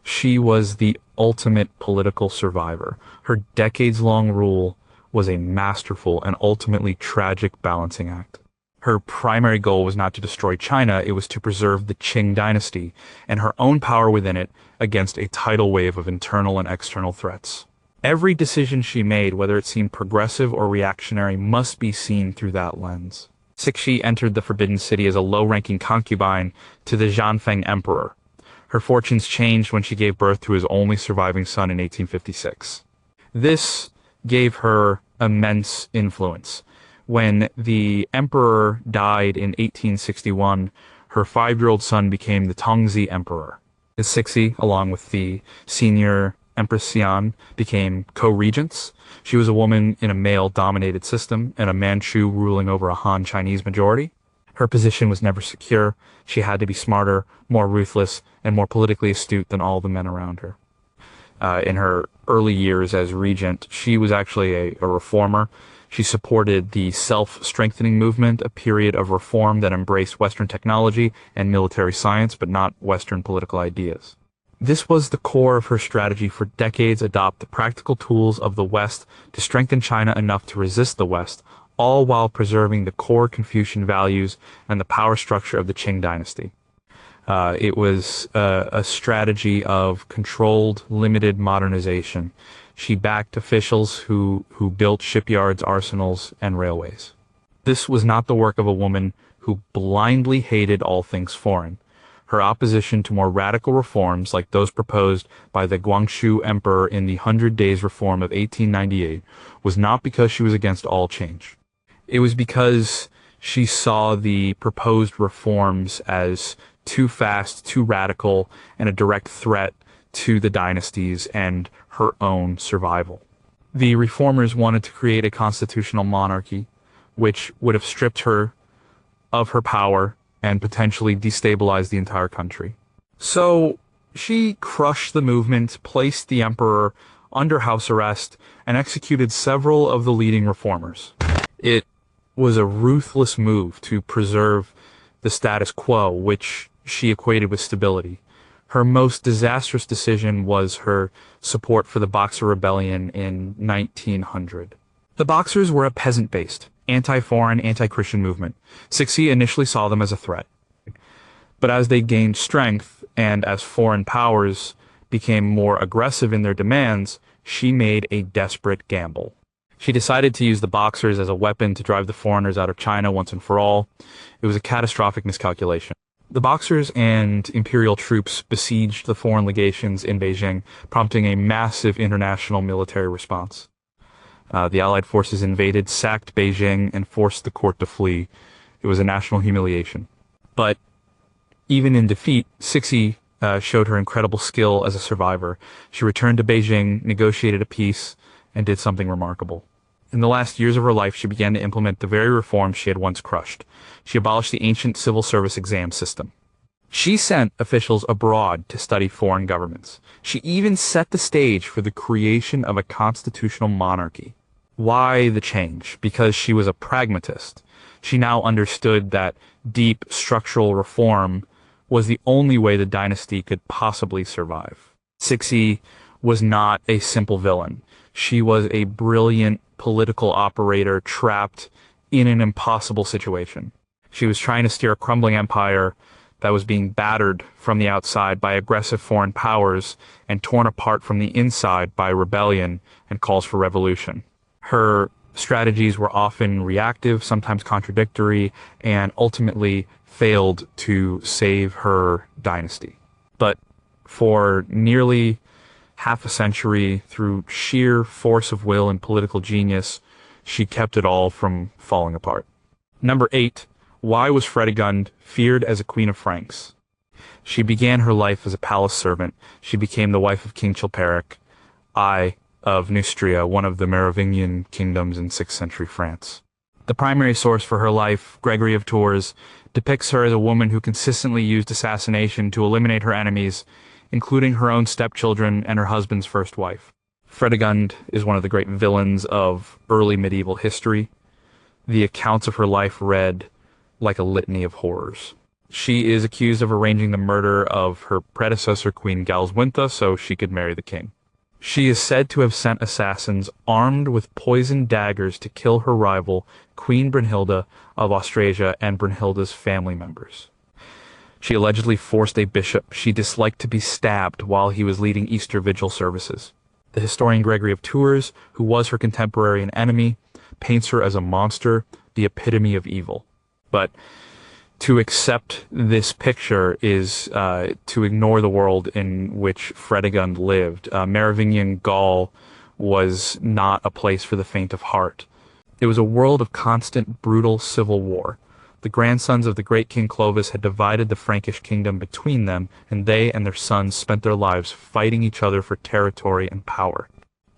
She was the ultimate political survivor. Her decades-long rule was a masterful and ultimately tragic balancing act. Her primary goal was not to destroy China, it was to preserve the Qing dynasty and her own power within it against a tidal wave of internal and external threats. Every decision she made, whether it seemed progressive or reactionary, must be seen through that lens. Cixi entered the Forbidden City as a low-ranking concubine to the Xianfeng Emperor. Her fortunes changed when she gave birth to his only surviving son in 1856. This gave her immense influence. When the emperor died in 1861, her 5-year-old son became the Tongzi Emperor. Cixi, along with the senior Empress Xian, became co-regents. She was a woman in a male-dominated system and a Manchu ruling over a Han Chinese majority. Her position was never secure. She had to be smarter, more ruthless, and more politically astute than all the men around her. In her early years as regent, she was actually a reformer. She supported the self-strengthening movement, a period of reform that embraced Western technology and military science, but not Western political ideas. This was the core of her strategy for decades: adopt the practical tools of the West to strengthen China enough to resist the West, all while preserving the core Confucian values and the power structure of the Qing dynasty. It was a strategy of controlled, limited modernization. She backed officials who built shipyards, arsenals, and railways. This was not the work of a woman who blindly hated all things foreign. Her opposition to more radical reforms like those proposed by the Guangxu Emperor in the 100 Days Reform of 1898 was not because she was against all change. It was because she saw the proposed reforms as too fast, too radical, and a direct threat to the dynasties and her own survival. The reformers wanted to create a constitutional monarchy, which would have stripped her of her power and potentially destabilize the entire country. So she crushed the movement, placed the emperor under house arrest, and executed several of the leading reformers. It was a ruthless move to preserve the status quo, which she equated with stability. Her most disastrous decision was her support for the Boxer Rebellion in 1900. The Boxers were a peasant-based, anti-foreign, anti-Christian movement. Cixi initially saw them as a threat. But as they gained strength, and as foreign powers became more aggressive in their demands, she made a desperate gamble. She decided to use the Boxers as a weapon to drive the foreigners out of China once and for all. It was a catastrophic miscalculation. The Boxers and imperial troops besieged the foreign legations in Beijing, prompting a massive international military response. The Allied forces invaded, sacked Beijing, and forced the court to flee. It was a national humiliation. But even in defeat, Cixi showed her incredible skill as a survivor. She returned to Beijing, negotiated a peace, and did something remarkable. In the last years of her life, she began to implement the very reforms she had once crushed. She abolished the ancient civil service exam system. She sent officials abroad to study foreign governments. She even set the stage for the creation of a constitutional monarchy. Why the change? Because she was a pragmatist. She now understood that deep structural reform was the only way the dynasty could possibly survive. Cixi was not a simple villain. She was a brilliant political operator trapped in an impossible situation. She was trying to steer a crumbling empire that was being battered from the outside by aggressive foreign powers and torn apart from the inside by rebellion and calls for revolution. Her strategies were often reactive, sometimes contradictory, and ultimately failed to save her dynasty. But for nearly half a century, through sheer force of will and political genius, she kept it all from falling apart. Number 8. Why was Fredegund feared as a queen of Franks? She began her life as a palace servant. She became the wife of King Chilperic I of Neustria, one of the Merovingian kingdoms in 6th century France. The primary source for her life, Gregory of Tours, depicts her as a woman who consistently used assassination to eliminate her enemies, including her own stepchildren and her husband's first wife. Fredegund is one of the great villains of early medieval history. The accounts of her life read like a litany of horrors. She is accused of arranging the murder of her predecessor, Queen Galswintha, so she could marry the king. She is said to have sent assassins armed with poisoned daggers to kill her rival, Queen Brunhilde of Austrasia, and Brunhilde's family members. She allegedly forced a bishop she disliked to be stabbed while he was leading Easter Vigil services. The historian Gregory of Tours, who was her contemporary and enemy, paints her as a monster, the epitome of evil. But to accept this picture is to ignore the world in which Fredegund lived. Merovingian Gaul was not a place for the faint of heart. It was a world of constant, brutal civil war. The grandsons of the great King Clovis had divided the Frankish kingdom between them, and they and their sons spent their lives fighting each other for territory and power.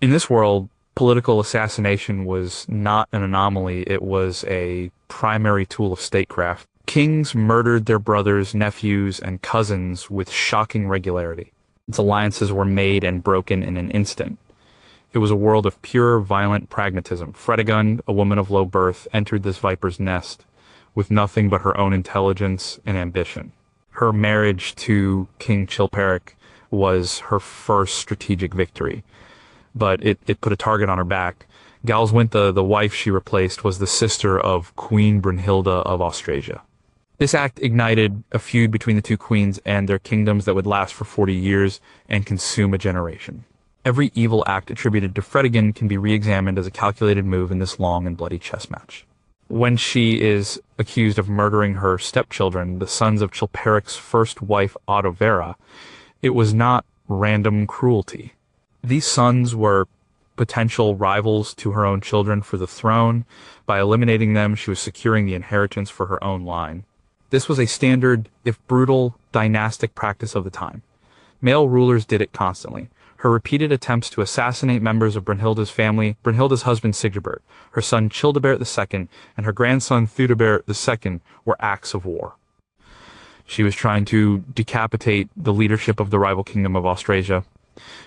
In this world, political assassination was not an anomaly. It was a primary tool of statecraft. Kings murdered their brothers, nephews, and cousins with shocking regularity. Its alliances were made and broken in an instant. It was a world of pure, violent pragmatism. Fredegund, a woman of low birth, entered this viper's nest with nothing but her own intelligence and ambition. Her marriage to King Chilperic was her first strategic victory, but it put a target on her back. Galswintha, the wife she replaced, was the sister of Queen Brunhilde of Austrasia. This act ignited a feud between the two queens and their kingdoms that would last for 40 years and consume a generation. Every evil act attributed to Fredegund can be re-examined as a calculated move in this long and bloody chess match. When she is accused of murdering her stepchildren, the sons of Chilperic's first wife, Autovera, it was not random cruelty. These sons were potential rivals to her own children for the throne. By eliminating them, she was securing the inheritance for her own line. This was a standard, if brutal, dynastic practice of the time. Male rulers did it constantly. Her repeated attempts to assassinate members of Brunhilde's family, Brunhilde's husband Sigebert, her son Childebert II, and her grandson Theudebert II were acts of war. She was trying to decapitate the leadership of the rival kingdom of Austrasia.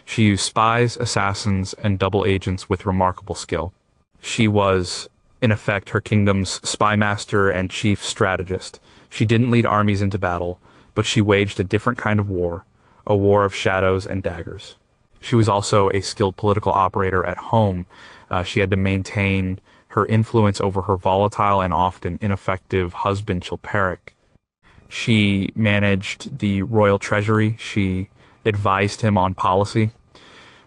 She used spies, assassins, and double agents with remarkable skill. She was, in effect, her kingdom's spy master and chief strategist. She didn't lead armies into battle, but she waged a different kind of war, a war of shadows and daggers. She was also a skilled political operator at home. She had to maintain her influence over her volatile and often ineffective husband, Chilperic. She managed the royal treasury. She advised him on policy.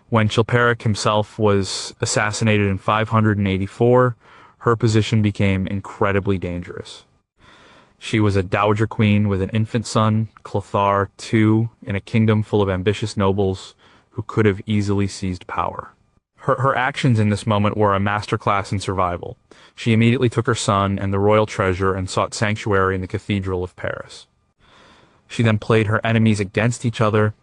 When Chilperic himself was assassinated in 584, her position became incredibly dangerous. She was a dowager queen with an infant son, Clothar II, in a kingdom full of ambitious nobles who could have easily seized power. Her actions in this moment were a masterclass in survival. She immediately took her son and the royal treasure and sought sanctuary in the Cathedral of Paris. She then played her enemies against each other.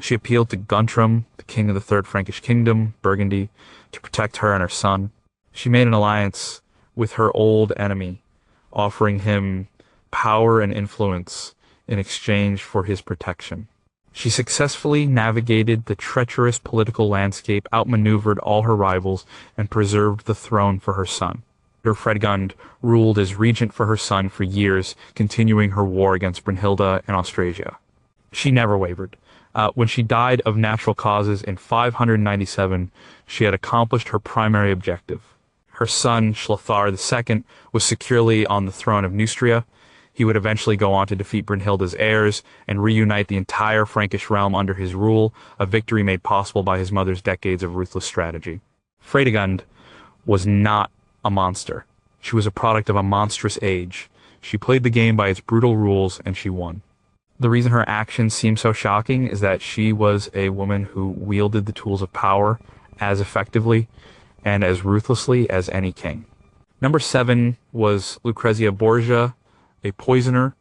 She appealed to Guntram, the king of the Third Frankish Kingdom, Burgundy, to protect her and her son. She made an alliance with her old enemy, offering him power and influence in exchange for his protection. She successfully navigated the treacherous political landscape, outmaneuvered all her rivals, and preserved the throne for her son. Fredegund ruled as regent for her son for years, continuing her war against Brunhilde and Austrasia. She never wavered. When she died of natural causes in 597, she had accomplished her primary objective. Her son, Schlothar II, was securely on the throne of Neustria. He would eventually go on to defeat Brunhilde's heirs and reunite the entire Frankish realm under his rule, a victory made possible by his mother's decades of ruthless strategy. Fredegund was not a monster. She was a product of a monstrous age. She played the game by its brutal rules, and she won. The reason her actions seem so shocking is that she was a woman who wielded the tools of power as effectively and as ruthlessly as any king. Number 7 was Lucrezia Borgia, a poisoner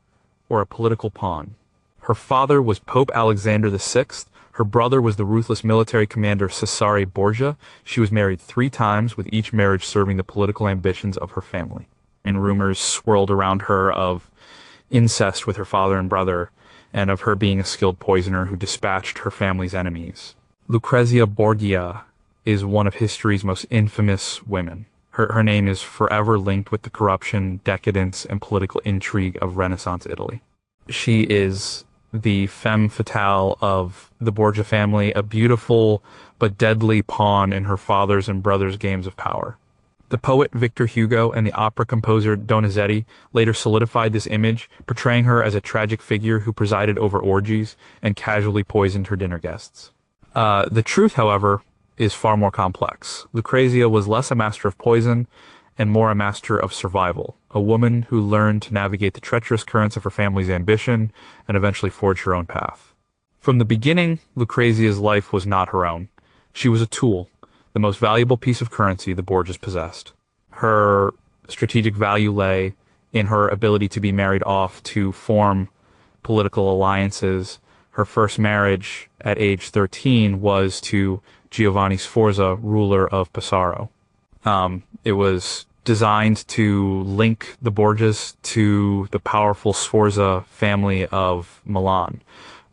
or a political pawn. Her father was Pope Alexander VI. Her brother was the ruthless military commander Cesare Borgia. She was married 3 times, with each marriage serving the political ambitions of her family. And rumors swirled around her of incest with her father and brother, and of her being a skilled poisoner who dispatched her family's enemies. Lucrezia Borgia is one of history's most infamous women. Her name is forever linked with the corruption, decadence, and political intrigue of Renaissance Italy. She is the femme fatale of the Borgia family, a beautiful but deadly pawn in her father's and brother's games of power. The poet Victor Hugo and the opera composer Donizetti later solidified this image, portraying her as a tragic figure who presided over orgies and casually poisoned her dinner guests. The truth, however, is far more complex. Lucrezia was less a master of poison and more a master of survival, a woman who learned to navigate the treacherous currents of her family's ambition and eventually forge her own path. From the beginning, Lucrezia's life was not her own. She was a tool, the most valuable piece of currency the Borgias possessed. Her strategic value lay in her ability to be married off to form political alliances. Her first marriage at age 13 was to Giovanni Sforza, ruler of Pesaro. It was designed to link the Borgias to the powerful Sforza family of Milan.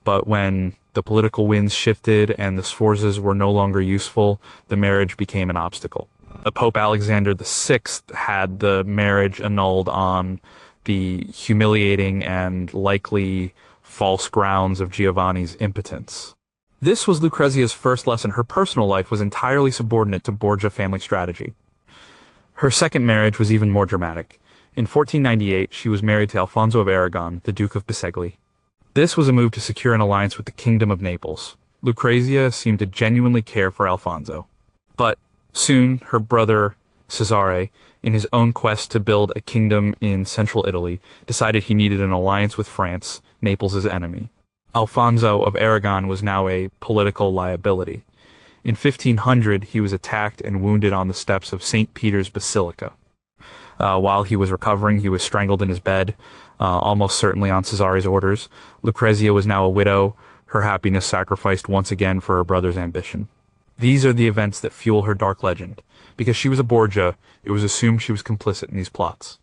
But when the political winds shifted and the Sforzas were no longer useful, the marriage became an obstacle. Pope Alexander VI had the marriage annulled on the humiliating and likely false grounds of Giovanni's impotence. This was Lucrezia's first lesson. Her personal life was entirely subordinate to Borgia family strategy. Her second marriage was even more dramatic. In 1498, she was married to Alfonso of Aragon, the Duke of Bisegli. This was a move to secure an alliance with the Kingdom of Naples. Lucrezia seemed to genuinely care for Alfonso. But soon, her brother, Cesare, in his own quest to build a kingdom in central Italy, decided he needed an alliance with France, Naples' enemy. Alfonso of Aragon was now a political liability. In 1500, he was attacked and wounded on the steps of St. Peter's Basilica. While he was recovering, he was strangled in his bed, almost certainly on Cesare's orders. Lucrezia was now a widow, her happiness sacrificed once again for her brother's ambition. These are the events that fuel her dark legend. Because she was a Borgia, it was assumed she was complicit in these plots.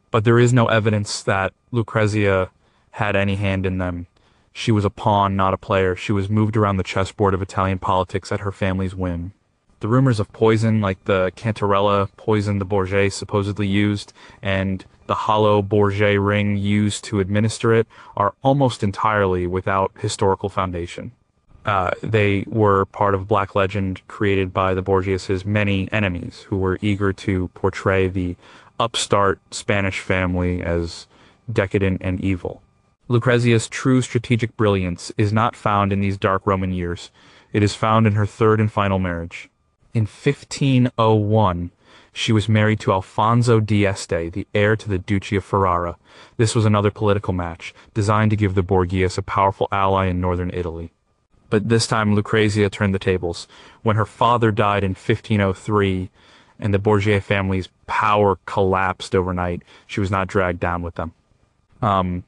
But there is no evidence that Lucrezia had any hand in them. She was a pawn, not a player. She was moved around the chessboard of Italian politics at her family's whim. The rumors of poison, like the Cantarella poison the Borgias supposedly used, and the hollow Borgia ring used to administer it, are almost entirely without historical foundation. They were part of black legend created by the Borgias' many enemies, who were eager to portray the upstart Spanish family as decadent and evil. Lucrezia's true strategic brilliance is not found in these dark Roman years. It is found in her third and final marriage. In 1501, she was married to Alfonso d'Este, the heir to the Duchy of Ferrara. This was another political match, designed to give the Borgias a powerful ally in northern Italy. But this time Lucrezia turned the tables. When her father died in 1503, and the Borgia family's power collapsed overnight, she was not dragged down with them.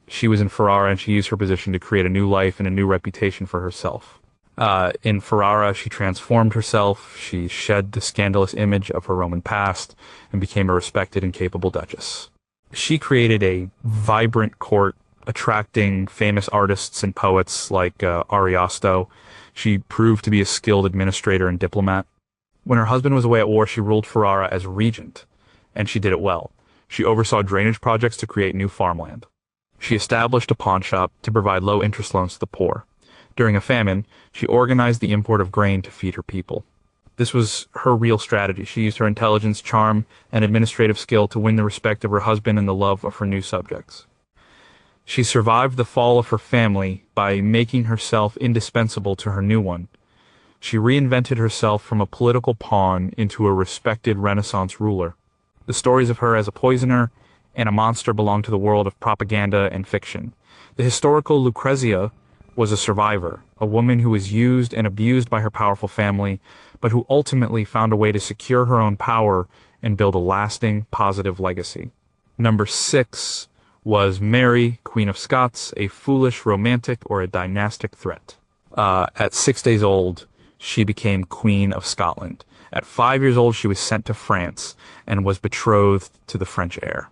She was in Ferrara, and she used her position to create a new life and a new reputation for herself. In Ferrara, she transformed herself, she shed the scandalous image of her Roman past, and became a respected and capable duchess. She created a vibrant court, attracting famous artists and poets like Ariosto. She proved to be a skilled administrator and diplomat. When her husband was away at war, she ruled Ferrara as regent, and she did it well. She oversaw drainage projects to create new farmland. She established a pawn shop to provide low-interest loans to the poor. During a famine, she organized the import of grain to feed her people. This was her real strategy. She used her intelligence, charm, and administrative skill to win the respect of her husband and the love of her new subjects. She survived the fall of her family by making herself indispensable to her new one. She reinvented herself from a political pawn into a respected Renaissance ruler. The stories of her as a poisoner and a monster belong to the world of propaganda and fiction. The historical Lucrezia was a survivor, a woman who was used and abused by her powerful family, but who ultimately found a way to secure her own power and build a lasting, positive legacy. Number 6 was Mary, Queen of Scots, a foolish romantic or a dynastic threat. At 6 days old, she became Queen of Scotland. At 5 years old, she was sent to France and was betrothed to the French heir.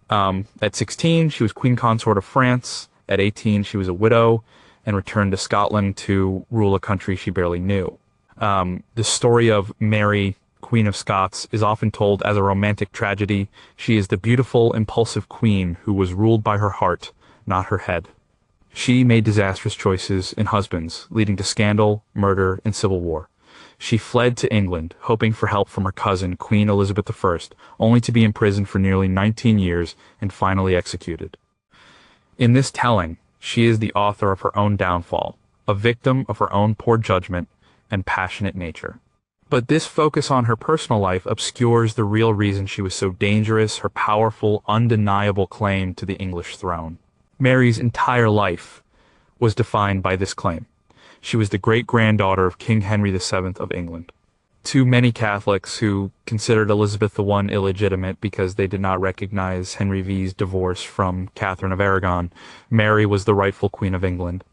At 16, she was Queen Consort of France. At 18, she was a widow and returned to Scotland to rule a country she barely knew. The story of Mary, Queen of Scots, is often told as a romantic tragedy. She is the beautiful, impulsive queen who was ruled by her heart, not her head. She made disastrous choices in husbands, leading to scandal, murder, and civil war. She fled to England, hoping for help from her cousin, Queen Elizabeth I, only to be imprisoned for nearly 19 years and finally executed. In this telling, she is the author of her own downfall, a victim of her own poor judgment and passionate nature. But this focus on her personal life obscures the real reason she was so dangerous, her powerful, undeniable claim to the English throne. Mary's entire life was defined by this claim. She was the great-granddaughter of King Henry VII of England. To many Catholics who considered Elizabeth I illegitimate because they did not recognize Henry V's divorce from Catherine of Aragon, Mary was the rightful Queen of England.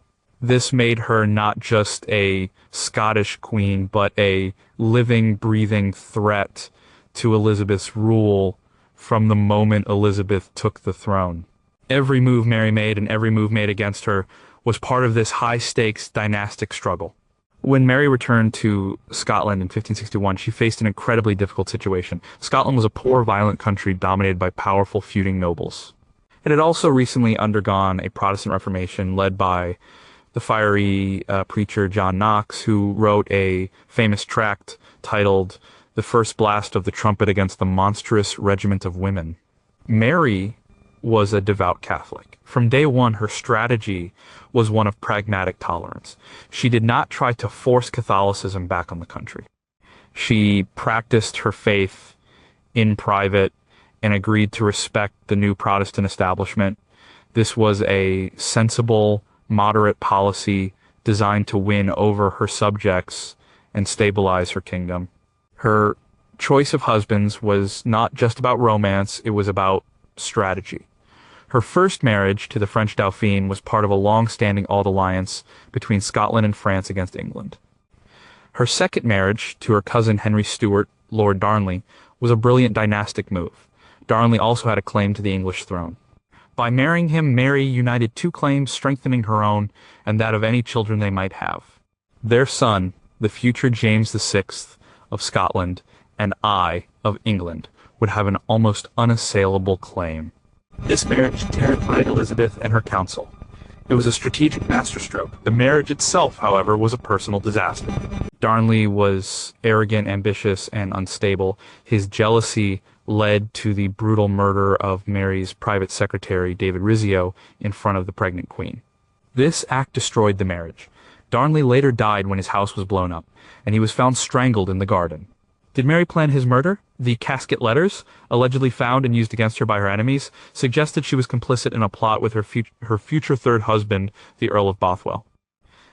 This made her not just a Scottish queen, but a living, breathing threat to Elizabeth's rule from the moment Elizabeth took the throne. Every move Mary made and every move made against her was part of this high-stakes dynastic struggle. When Mary returned to Scotland in 1561, she faced an incredibly difficult situation. Scotland was a poor, violent country dominated by powerful feuding nobles. It had also recently undergone a Protestant Reformation led by the fiery preacher John Knox, who wrote a famous tract titled "The First Blast of the Trumpet Against the Monstrous Regiment of Women." Mary was a devout Catholic. From day one, her strategy was one of pragmatic tolerance. She did not try to force Catholicism back on the country. She practiced her faith in private and agreed to respect the new Protestant establishment. This was a sensible, moderate policy designed to win over her subjects and stabilize her kingdom. Her choice of husbands was not just about romance, it was about strategy. Her first marriage to the French Dauphin was part of a long-standing old alliance between Scotland and France against England. Her second marriage to her cousin Henry Stuart, Lord Darnley, was a brilliant dynastic move. Darnley also had a claim to the English throne. By marrying him, Mary united two claims, strengthening her own and that of any children they might have. Their son, the future James VI of Scotland, and I of England, would have an almost unassailable claim. This marriage terrified Elizabeth and her council. It was a strategic masterstroke. The marriage itself, however, was a personal disaster. Darnley was arrogant, ambitious, and unstable. His jealousy led to the brutal murder of Mary's private secretary, David Rizzio, in front of the pregnant queen. This act destroyed the marriage. Darnley later died when his house was blown up, and he was found strangled in the garden. Did Mary plan his murder? The casket letters, allegedly found and used against her by her enemies, suggested she was complicit in a plot with her future third husband, the Earl of Bothwell.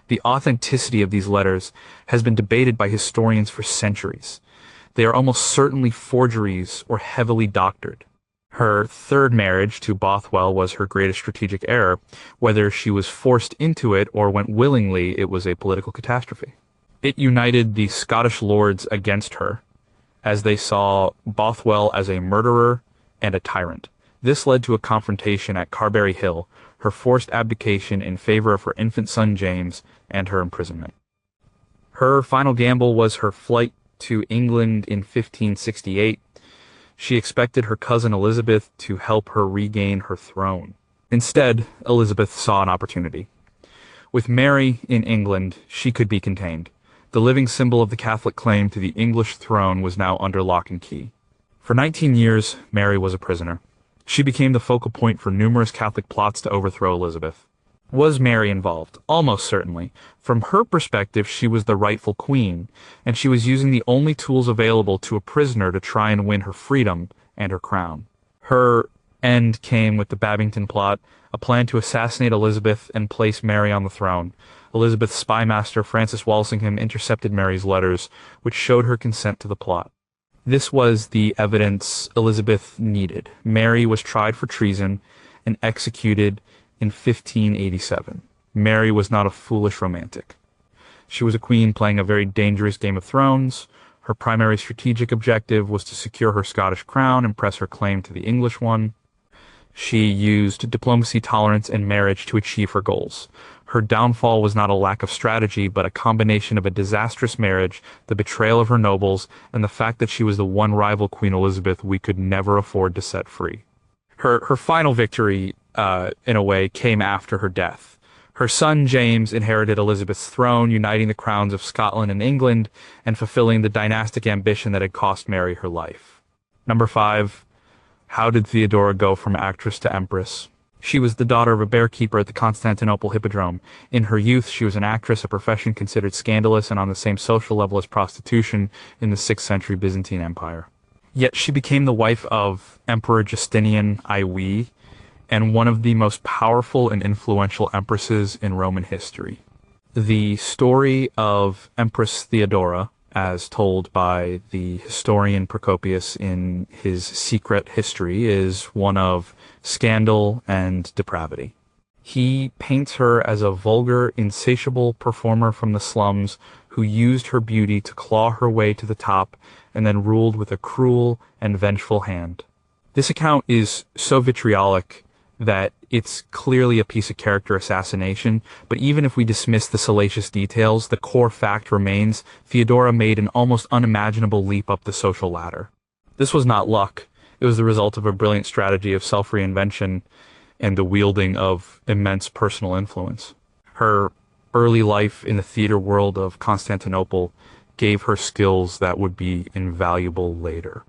The authenticity of these letters has been debated by historians for centuries. They are almost certainly forgeries or heavily doctored. Her third marriage to Bothwell was her greatest strategic error. Whether she was forced into it or went willingly, it was a political catastrophe. It united the Scottish lords against her, as they saw Bothwell as a murderer and a tyrant. This led to a confrontation at Carberry Hill, her forced abdication in favor of her infant son James, and her imprisonment. Her final gamble was her flight to England in 1568. She expected her cousin Elizabeth to help her regain her throne. Instead, Elizabeth saw an opportunity. With Mary in England, she could be contained. The living symbol of the Catholic claim to the English throne was now under lock and key. For 19 years, Mary was a prisoner. She became the focal point for numerous Catholic plots to overthrow Elizabeth. Was Mary involved? Almost certainly. From her perspective, she was the rightful queen, and she was using the only tools available to a prisoner to try and win her freedom and her crown. Her end came with the Babington plot, a plan to assassinate Elizabeth and place Mary on the throne. Elizabeth's spymaster, Francis Walsingham, intercepted Mary's letters, which showed her consent to the plot. This was the evidence Elizabeth needed. Mary was tried for treason and executed in 1587. Mary was not a foolish romantic. She was a queen playing a very dangerous Game of Thrones. Her primary strategic objective was to secure her Scottish crown and press her claim to the English one. She used diplomacy, tolerance, and marriage to achieve her goals. Her downfall was not a lack of strategy, but a combination of a disastrous marriage, the betrayal of her nobles, and the fact that she was the one rival Queen Elizabeth we could never afford to set free. Her final victory, in a way, came after her death. Her son James inherited Elizabeth's throne, uniting the crowns of Scotland and England, and fulfilling the dynastic ambition that had cost Mary her life. Number 5. How did Theodora go from actress to empress? She was the daughter of a bearkeeper at the Constantinople Hippodrome. In her youth, she was an actress, a profession considered scandalous and on the same social level as prostitution in the 6th century Byzantine Empire. Yet she became the wife of Emperor Justinian I, and one of the most powerful and influential empresses in Roman history. The story of Empress Theodora, as told by the historian Procopius in his Secret History, is one of scandal and depravity. He paints her as a vulgar, insatiable performer from the slums who used her beauty to claw her way to the top and then ruled with a cruel and vengeful hand. This account is so vitriolic that it's clearly a piece of character assassination, but even if we dismiss the salacious details, the core fact remains: Theodora made an almost unimaginable leap up the social ladder. This was not luck. It was the result of a brilliant strategy of self-reinvention and the wielding of immense personal influence. Her early life in the theater world of Constantinople gave her skills that would be invaluable later.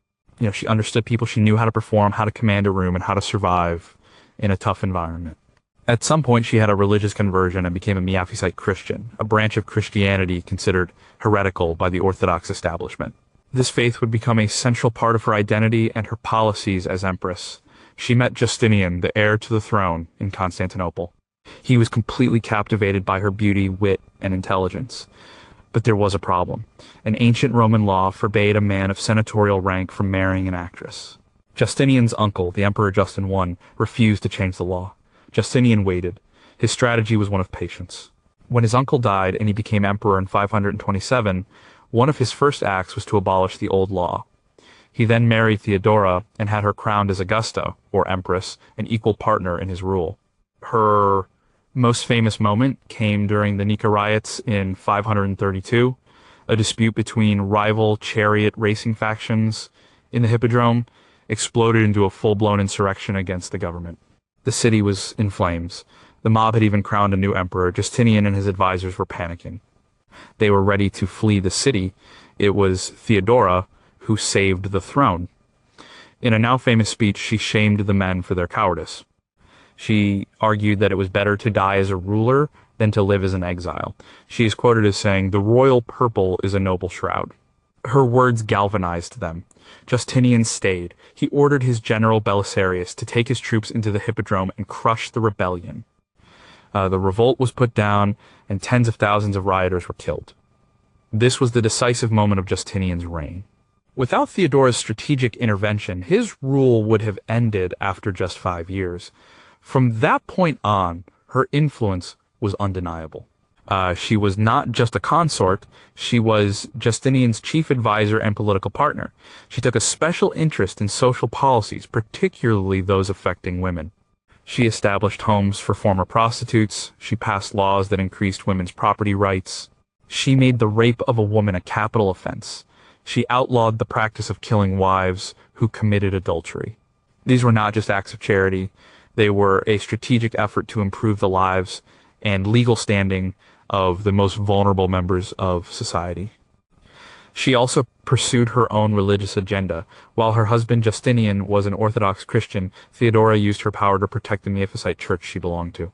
She understood people, she knew how to perform, how to command a room, and how to survive in a tough environment. At some point, she had a religious conversion and became a Miaphysite Christian, a branch of Christianity considered heretical by the Orthodox establishment. This faith would become a central part of her identity and her policies as empress. She met Justinian, the heir to the throne, in Constantinople. He was completely captivated by her beauty, wit, and intelligence. But there was a problem. An ancient Roman law forbade a man of senatorial rank from marrying an actress. Justinian's uncle, the Emperor Justin I, refused to change the law. Justinian waited. His strategy was one of patience. When his uncle died and he became emperor in 527, one of his first acts was to abolish the old law. He then married Theodora and had her crowned as Augusta, or Empress, an equal partner in his rule. Her most famous moment came during the Nika riots in 532, a dispute between rival chariot racing factions in the Hippodrome exploded into a full-blown insurrection against the government. The city was in flames. The mob had even crowned a new emperor. Justinian and his advisors were panicking. They were ready to flee the city. It was Theodora who saved the throne. In a now famous speech, she shamed the men for their cowardice. She argued that it was better to die as a ruler than to live as an exile. She is quoted as saying, "The royal purple is a noble shroud." Her words galvanized them. Justinian stayed. He ordered his general Belisarius to take his troops into the Hippodrome and crush the rebellion. The revolt was put down, and tens of thousands of rioters were killed. This was the decisive moment of Justinian's reign. Without Theodora's strategic intervention, his rule would have ended after just 5 years. From that point on, her influence was undeniable. She was not just a consort, she was Justinian's chief advisor and political partner. She took a special interest in social policies, particularly those affecting women. She established homes for former prostitutes. She passed laws that increased women's property rights. She made the rape of a woman a capital offense. She outlawed the practice of killing wives, who committed adultery. These were not just acts of charity, they were a strategic effort to improve the lives and legal standing of the most vulnerable members of society. She also pursued her own religious agenda. While her husband Justinian was an Orthodox Christian, Theodora used her power to protect the Miaphysite church she belonged to.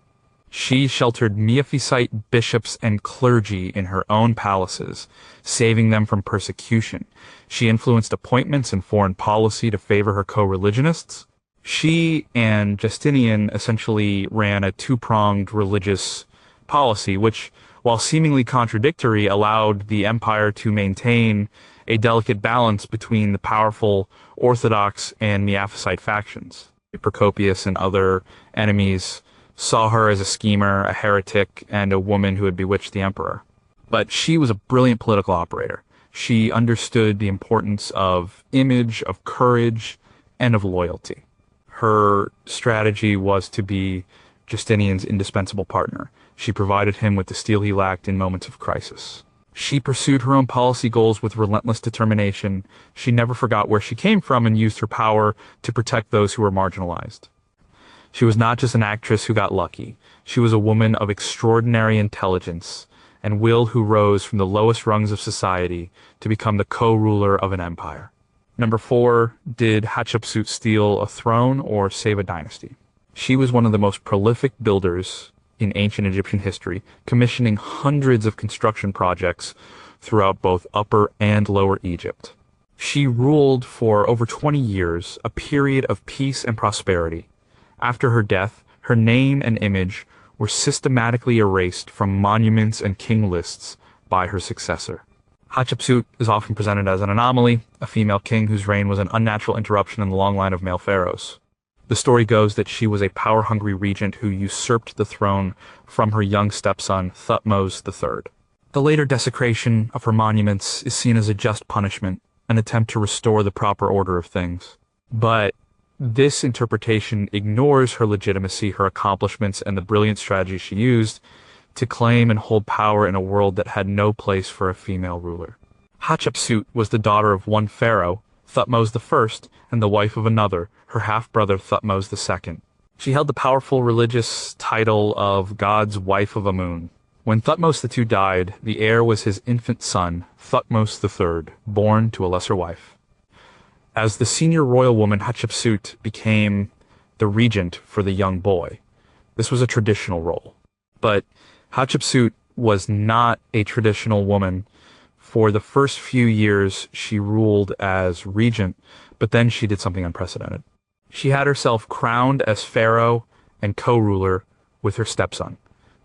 She sheltered Miaphysite bishops and clergy in her own palaces, saving them from persecution. She influenced appointments and foreign policy to favor her co-religionists. She and Justinian essentially ran a two-pronged religious policy, which, while seemingly contradictory, allowed the empire to maintain a delicate balance between the powerful Orthodox and Miaphysite factions. Procopius and other enemies saw her as a schemer, a heretic, and a woman who had bewitched the emperor. But she was a brilliant political operator. She understood the importance of image, of courage, and of loyalty. Her strategy was to be Justinian's indispensable partner. She provided him with the steel he lacked in moments of crisis. She pursued her own policy goals with relentless determination. She never forgot where she came from and used her power to protect those who were marginalized. She was not just an actress who got lucky. She was a woman of extraordinary intelligence and will who rose from the lowest rungs of society to become the co-ruler of an empire. Number 4, did Hatshepsut steal a throne or save a dynasty? She was one of the most prolific builders in ancient Egyptian history, commissioning hundreds of construction projects throughout both Upper and Lower Egypt. She ruled for over 20 years, a period of peace and prosperity. After her death, her name and image were systematically erased from monuments and king lists by her successor. Hatshepsut is often presented as an anomaly, a female king whose reign was an unnatural interruption in the long line of male pharaohs. The story goes that she was a power-hungry regent who usurped the throne from her young stepson, Thutmose III. The later desecration of her monuments is seen as a just punishment, an attempt to restore the proper order of things. But this interpretation ignores her legitimacy, her accomplishments, and the brilliant strategy she used to claim and hold power in a world that had no place for a female ruler. Hatshepsut was the daughter of one pharaoh, Thutmose I, and the wife of another, her half-brother Thutmose II. She held the powerful religious title of God's wife of Amun. When Thutmose II died, the heir was his infant son, Thutmose III, born to a lesser wife. As the senior royal woman, Hatshepsut became the regent for the young boy. This was a traditional role. But Hatshepsut was not a traditional woman. For the first few years, she ruled as regent, but then she did something unprecedented. She had herself crowned as pharaoh and co-ruler with her stepson.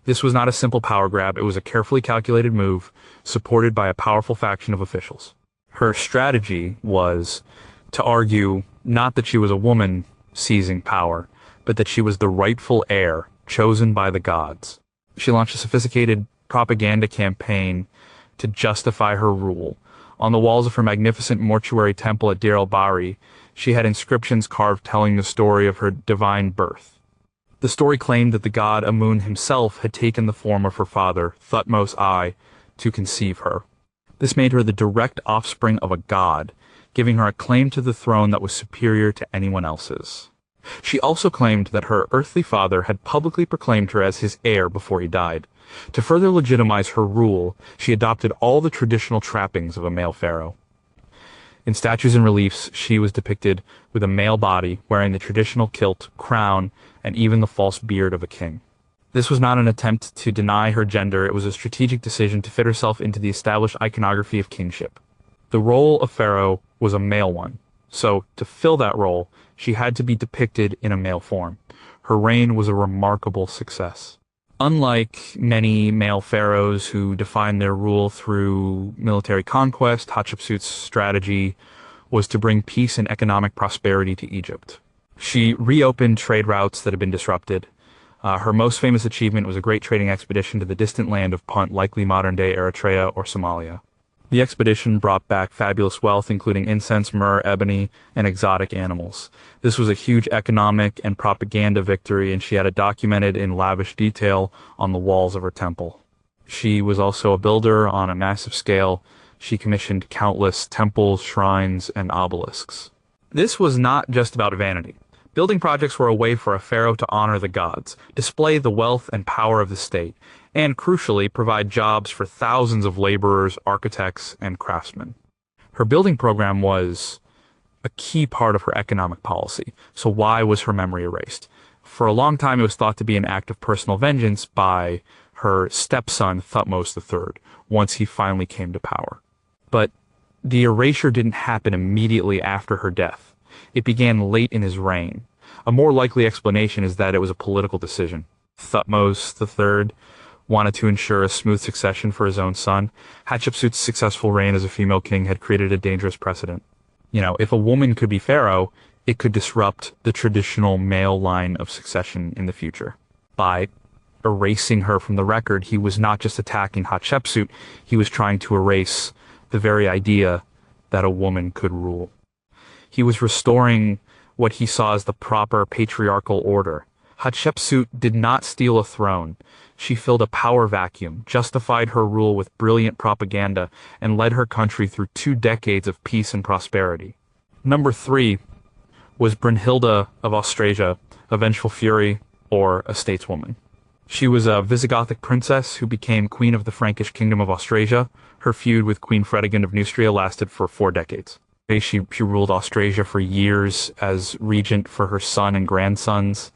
This was not a simple power grab. It was a carefully calculated move, supported by a powerful faction of officials. Her strategy was to argue not that she was a woman seizing power, but that she was the rightful heir chosen by the gods. She launched a sophisticated propaganda campaign to justify her rule. On the walls of her magnificent mortuary temple at Deir el-Bahri, she had inscriptions carved telling the story of her divine birth. The story claimed that the god Amun himself had taken the form of her father, Thutmose I, to conceive her. This made her the direct offspring of a god, giving her a claim to the throne that was superior to anyone else's. She also claimed that her earthly father had publicly proclaimed her as his heir before he died. To further legitimize her rule, she adopted all the traditional trappings of a male pharaoh. In statues and reliefs, she was depicted with a male body, wearing the traditional kilt, crown, and even the false beard of a king. This was not an attempt to deny her gender, it was a strategic decision to fit herself into the established iconography of kingship. The role of pharaoh was a male one, so to fill that role, she had to be depicted in a male form. Her reign was a remarkable success. Unlike many male pharaohs who defined their rule through military conquest, Hatshepsut's strategy was to bring peace and economic prosperity to Egypt. She reopened trade routes that had been disrupted. Her most famous achievement was a great trading expedition to the distant land of Punt, likely modern-day Eritrea or Somalia. The expedition brought back fabulous wealth, including incense, myrrh, ebony, and exotic animals. This was a huge economic and propaganda victory, and she had it documented in lavish detail on the walls of her temple. She was also a builder on a massive scale. She commissioned countless temples, shrines, and obelisks. This was not just about vanity. Building projects were a way for a pharaoh to honor the gods, display the wealth and power of the state, and crucially provide jobs for thousands of laborers, architects, and craftsmen. Her building program was a key part of her economic policy, so why was her memory erased? For a long time, it was thought to be an act of personal vengeance by her stepson, Thutmose III, once he finally came to power. But the erasure didn't happen immediately after her death. It began late in his reign. A more likely explanation is that it was a political decision. Thutmose III wanted to ensure a smooth succession for his own son. Hatshepsut's successful reign as a female king had created a dangerous precedent. If a woman could be pharaoh, it could disrupt the traditional male line of succession in the future. By erasing her from the record, he was not just attacking Hatshepsut, he was trying to erase the very idea that a woman could rule. He was restoring what he saw as the proper patriarchal order. Hatshepsut did not steal a throne. She filled a power vacuum, justified her rule with brilliant propaganda, and led her country through 2 decades of peace and prosperity. Number 3 was Brunhilde of Austrasia, a vengeful fury, or a stateswoman. She was a Visigothic princess who became queen of the Frankish kingdom of Austrasia. Her feud with Queen Fredegund of Neustria lasted for 4 decades. She ruled Austrasia for years as regent for her son and grandsons.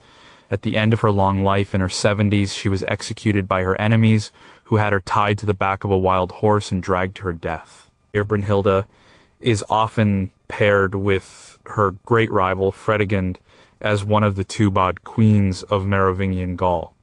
At the end of her long life, in her 70s, she was executed by her enemies, who had her tied to the back of a wild horse and dragged to her death. Brunhilde is often paired with her great rival, Fredegund, as one of the 2 bod queens of Merovingian Gaul.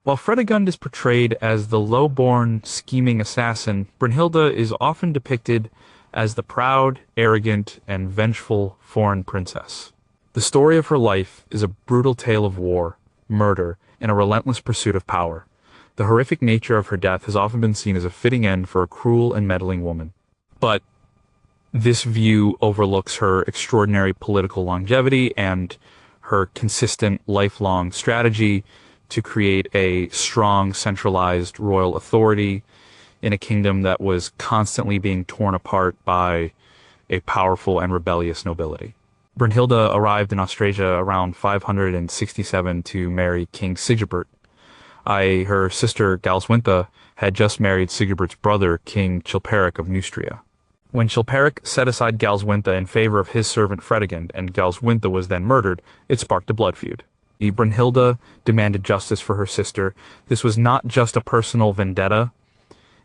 While Fredegund is portrayed as the low-born, scheming assassin, Brunhilde is often depicted as the proud, arrogant, and vengeful foreign princess. The story of her life is a brutal tale of war, murder, and a relentless pursuit of power. The horrific nature of her death has often been seen as a fitting end for a cruel and meddling woman. But this view overlooks her extraordinary political longevity and her consistent, lifelong strategy to create a strong, centralized royal authority in a kingdom that was constantly being torn apart by a powerful and rebellious nobility. Brunhilde arrived in Austrasia around 567 to marry King Sigebert. Her sister Galswintha had just married Sigebert's brother, King Chilperic of Neustria. When Chilperic set aside Galswintha in favor of his servant Fredegund, and Galswintha was then murdered, it sparked a blood feud. Brunhilde demanded justice for her sister. This was not just a personal vendetta.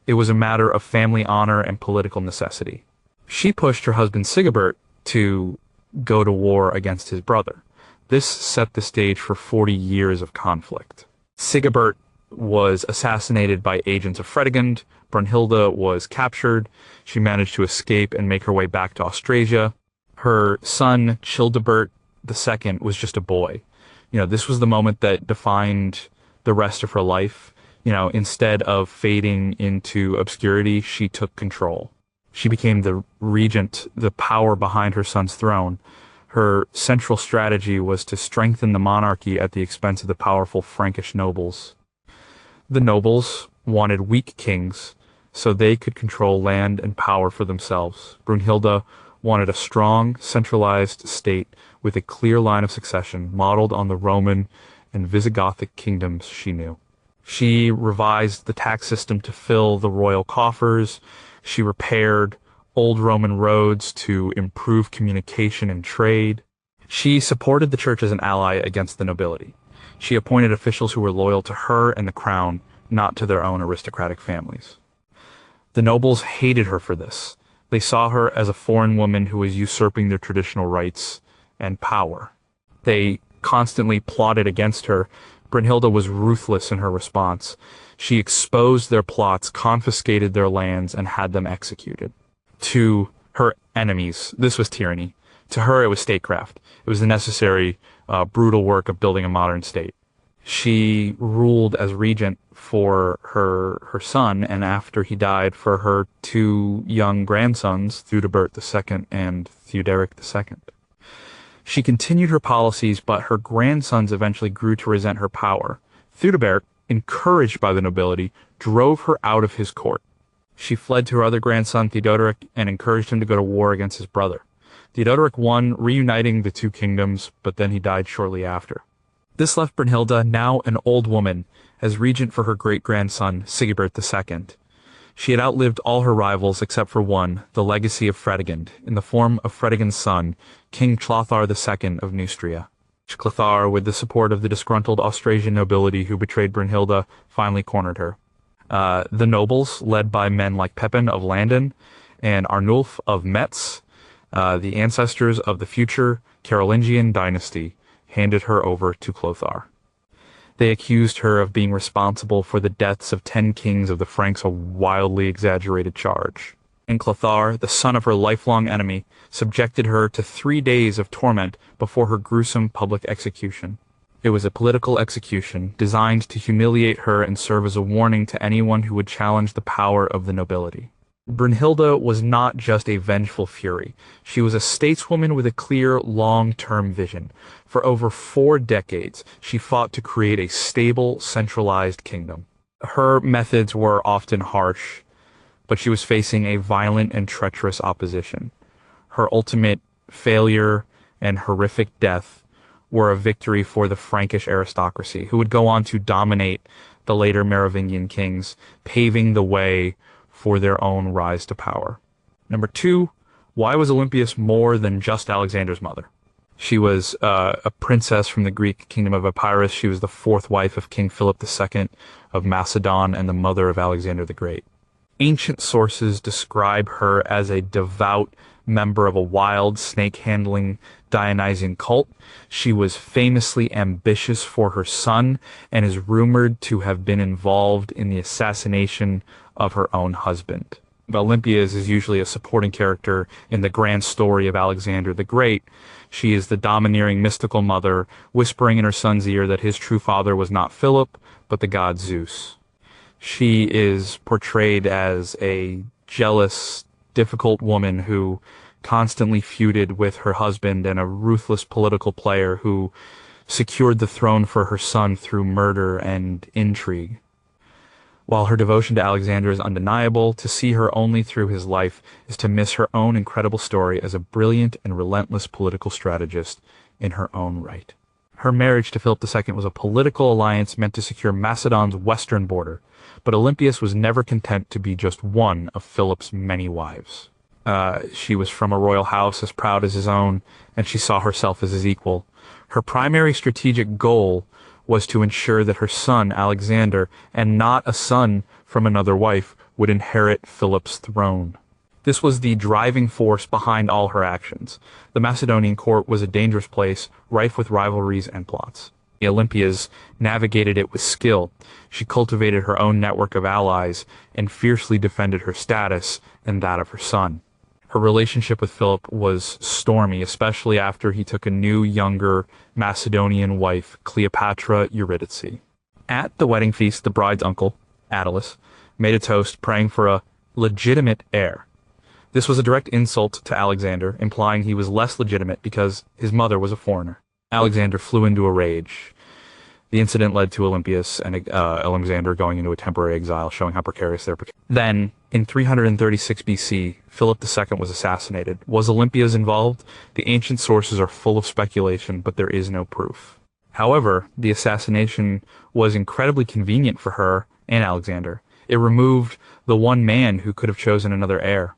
It was a matter of family honor and political necessity. She pushed her husband Sigebert to go to war against his brother. This set the stage for 40 years of conflict. Sigebert was assassinated by agents of Fredegund. Brunhilde was captured. She managed to escape and make her way back to Austrasia. Her son, Childebert II, was just a boy. This was the moment that defined the rest of her life. Instead of fading into obscurity, she took control. She became the regent, the power behind her son's throne. Her central strategy was to strengthen the monarchy at the expense of the powerful Frankish nobles. The nobles wanted weak kings so they could control land and power for themselves. Brunhilde wanted a strong, centralized state with a clear line of succession modeled on the Roman and Visigothic kingdoms she knew. She revised the tax system to fill the royal coffers. She repaired old Roman roads to improve communication and trade. She supported the church as an ally against the nobility. She appointed officials who were loyal to her and the crown, not to their own aristocratic families. The nobles hated her for this. They saw her as a foreign woman who was usurping their traditional rights and power. They constantly plotted against her. Brunhilde was ruthless in her response. She exposed their plots, confiscated their lands, and had them executed. To her enemies, this was tyranny. To her, it was statecraft. It was the necessary, brutal work of building a modern state. She ruled as regent for her son, and after he died, for her 2 young grandsons, Theudebert II and Theuderic II. She continued her policies, but her grandsons eventually grew to resent her power. Theudebert, encouraged by the nobility, drove her out of his court. She fled to her other grandson, Theodoric, and encouraged him to go to war against his brother. Theodoric I reuniting the two kingdoms, but then he died shortly after. This left Brunhilde, now an old woman, as regent for her great-grandson, Sigebert II. She had outlived all her rivals except for one, the legacy of Fredegund, in the form of Fredegund's son, King Clothar II of Neustria. Clothar, with the support of the disgruntled Austrasian nobility who betrayed Brunhilde, finally cornered her. The nobles, led by men like Pepin of Landen and Arnulf of Metz, the ancestors of the future Carolingian dynasty, handed her over to Clothar. They accused her of being responsible for the deaths of 10 kings of the Franks, a wildly exaggerated charge. And Clothar, the son of her lifelong enemy, subjected her to 3 days of torment before her gruesome public execution. It was a political execution designed to humiliate her and serve as a warning to anyone who would challenge the power of the nobility. Brunhilde was not just a vengeful fury. She was a stateswoman with a clear, long-term vision. For over 4 decades, she fought to create a stable, centralized kingdom. Her methods were often harsh, but she was facing a violent and treacherous opposition. Her ultimate failure and horrific death were a victory for the Frankish aristocracy, who would go on to dominate the later Merovingian kings, paving the way for their own rise to power. Number 2, why was Olympias more than just Alexander's mother? She was a princess from the Greek kingdom of Epirus. She was the 4th wife of King Philip II of Macedon and the mother of Alexander the Great. Ancient sources describe her as a devout member of a wild, snake-handling Dionysian cult. She was famously ambitious for her son and is rumored to have been involved in the assassination of her own husband. Olympias is usually a supporting character in the grand story of Alexander the Great. She is the domineering mystical mother, whispering in her son's ear that his true father was not Philip, but the god Zeus. She is portrayed as a jealous, difficult woman who constantly feuded with her husband and a ruthless political player who secured the throne for her son through murder and intrigue. While her devotion to Alexander is undeniable, to see her only through his life is to miss her own incredible story as a brilliant and relentless political strategist in her own right. Her marriage to Philip II was a political alliance meant to secure Macedon's western border, but Olympias was never content to be just one of Philip's many wives. She was from a royal house as proud as his own, and she saw herself as his equal. Her primary strategic goal was to ensure that her son, Alexander, and not a son from another wife, would inherit Philip's throne. This was the driving force behind all her actions. The Macedonian court was a dangerous place, rife with rivalries and plots. The Olympias navigated it with skill. She cultivated her own network of allies and fiercely defended her status and that of her son. Her relationship with Philip was stormy, especially after he took a new, younger Macedonian wife, Cleopatra Eurydice. At the wedding feast, the bride's uncle, Attalus, made a toast praying for a legitimate heir. This was a direct insult to Alexander, implying he was less legitimate because his mother was a foreigner. Alexander flew into a rage. The incident led to Olympias and Alexander going into a temporary exile, showing how precarious their. Then, in 336 BC, Philip II was assassinated. Was Olympias involved? The ancient sources are full of speculation, but there is no proof. However, the assassination was incredibly convenient for her and Alexander. It removed the one man who could have chosen another heir.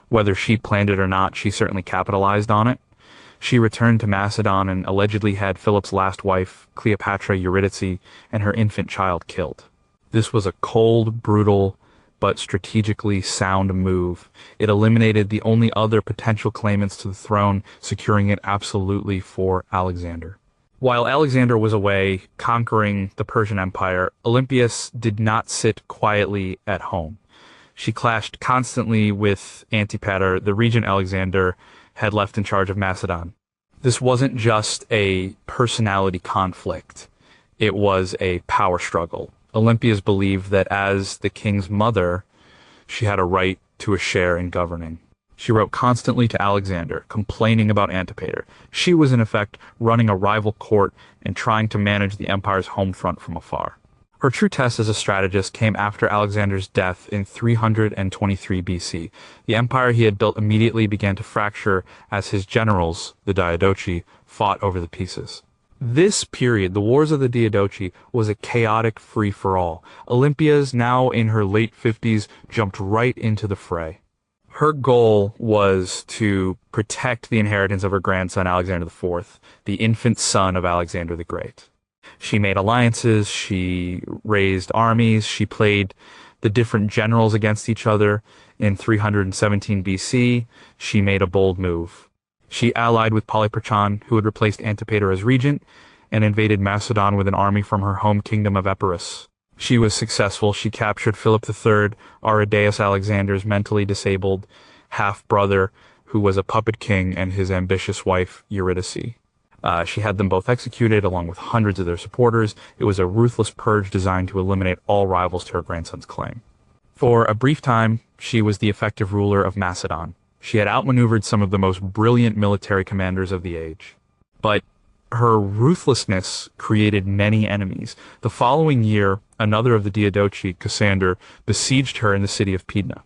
Whether she planned it or not, she certainly capitalized on it. She returned to Macedon and allegedly had Philip's last wife, Cleopatra Eurydice, and her infant child killed. This was a cold, brutal, but strategically sound move. It eliminated the only other potential claimants to the throne, securing it absolutely for Alexander. While Alexander was away conquering the Persian Empire, Olympias did not sit quietly at home. She clashed constantly with Antipater, the regent Alexander had left in charge of Macedon. This wasn't just a personality conflict. It was a power struggle. Olympias believed that as the king's mother, she had a right to a share in governing. She wrote constantly to Alexander, complaining about Antipater. She was in effect running a rival court and trying to manage the empire's home front from afar. Her true test as a strategist came after Alexander's death in 323 BC. The empire he had built immediately began to fracture as his generals, the Diadochi, fought over the pieces. This period, the Wars of the Diadochi, was a chaotic free-for-all. Olympias, now in her late 50s, jumped right into the fray. Her goal was to protect the inheritance of her grandson Alexander IV, the infant son of Alexander the Great. She made alliances, she raised armies, she played the different generals against each other. In 317 BC, she made a bold move. She allied with Polyperchon, who had replaced Antipater as regent, and invaded Macedon with an army from her home kingdom of Epirus. She was successful. She captured Philip III, Aridaeus Alexander's mentally disabled half-brother, who was a puppet king, and his ambitious wife, Eurydice. She had them both executed, along with hundreds of their supporters. It was a ruthless purge designed to eliminate all rivals to her grandson's claim. For a brief time, she was the effective ruler of Macedon. She had outmaneuvered some of the most brilliant military commanders of the age. But her ruthlessness created many enemies. The following year, another of the Diadochi, Cassander, besieged her in the city of Pydna.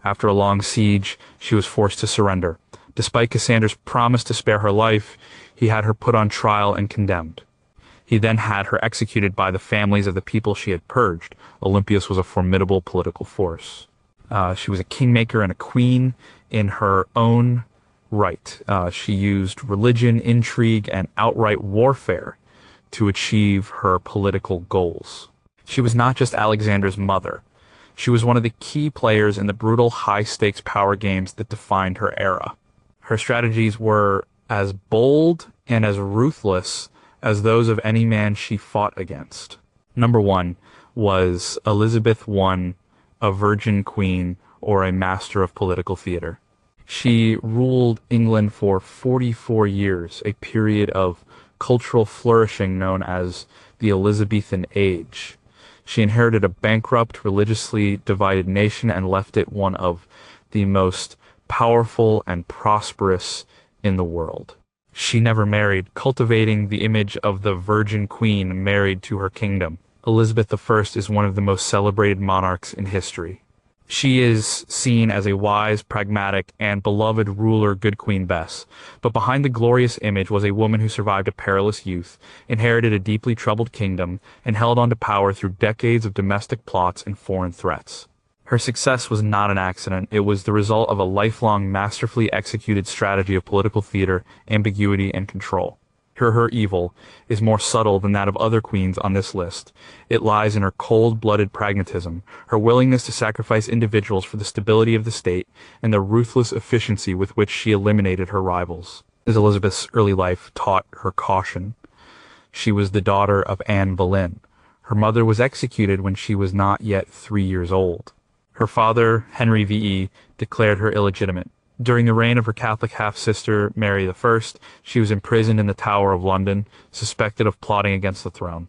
After a long siege, she was forced to surrender. Despite Cassander's promise to spare her life, he had her put on trial and condemned. He then had her executed by the families of the people she had purged. Olympias was a formidable political force. She was a kingmaker and a queen in her own right. She used religion, intrigue, and outright warfare to achieve her political goals. She was not just Alexander's mother. She was one of the key players in the brutal high-stakes power games that defined her era. Her strategies were as bold and as ruthless as those of any man she fought against. Number one was Elizabeth I, a virgin queen or a master of political theater. She ruled England for 44 years, a period of cultural flourishing known as the Elizabethan Age. She inherited a bankrupt, religiously divided nation and left it one of the most powerful and prosperous in the world. She never married, cultivating the image of the virgin queen married to her kingdom. Elizabeth I is one of the most celebrated monarchs in history. She is seen as a wise, pragmatic, and beloved ruler, good Queen Bess. But behind the glorious image was a woman who survived a perilous youth, inherited a deeply troubled kingdom, and held on to power through decades of domestic plots and foreign threats. Her success was not an accident. It was the result of a lifelong, masterfully executed strategy of political theater, ambiguity, and control. Her evil is more subtle than that of other queens on this list. It lies in her cold-blooded pragmatism, her willingness to sacrifice individuals for the stability of the state, and the ruthless efficiency with which she eliminated her rivals. As Elizabeth's early life taught her caution. She was the daughter of Anne Boleyn. Her mother was executed when she was not yet 3 years old. Her father, Henry VE, declared her illegitimate. During the reign of her Catholic half-sister, Mary I, she was imprisoned in the Tower of London, suspected of plotting against the throne.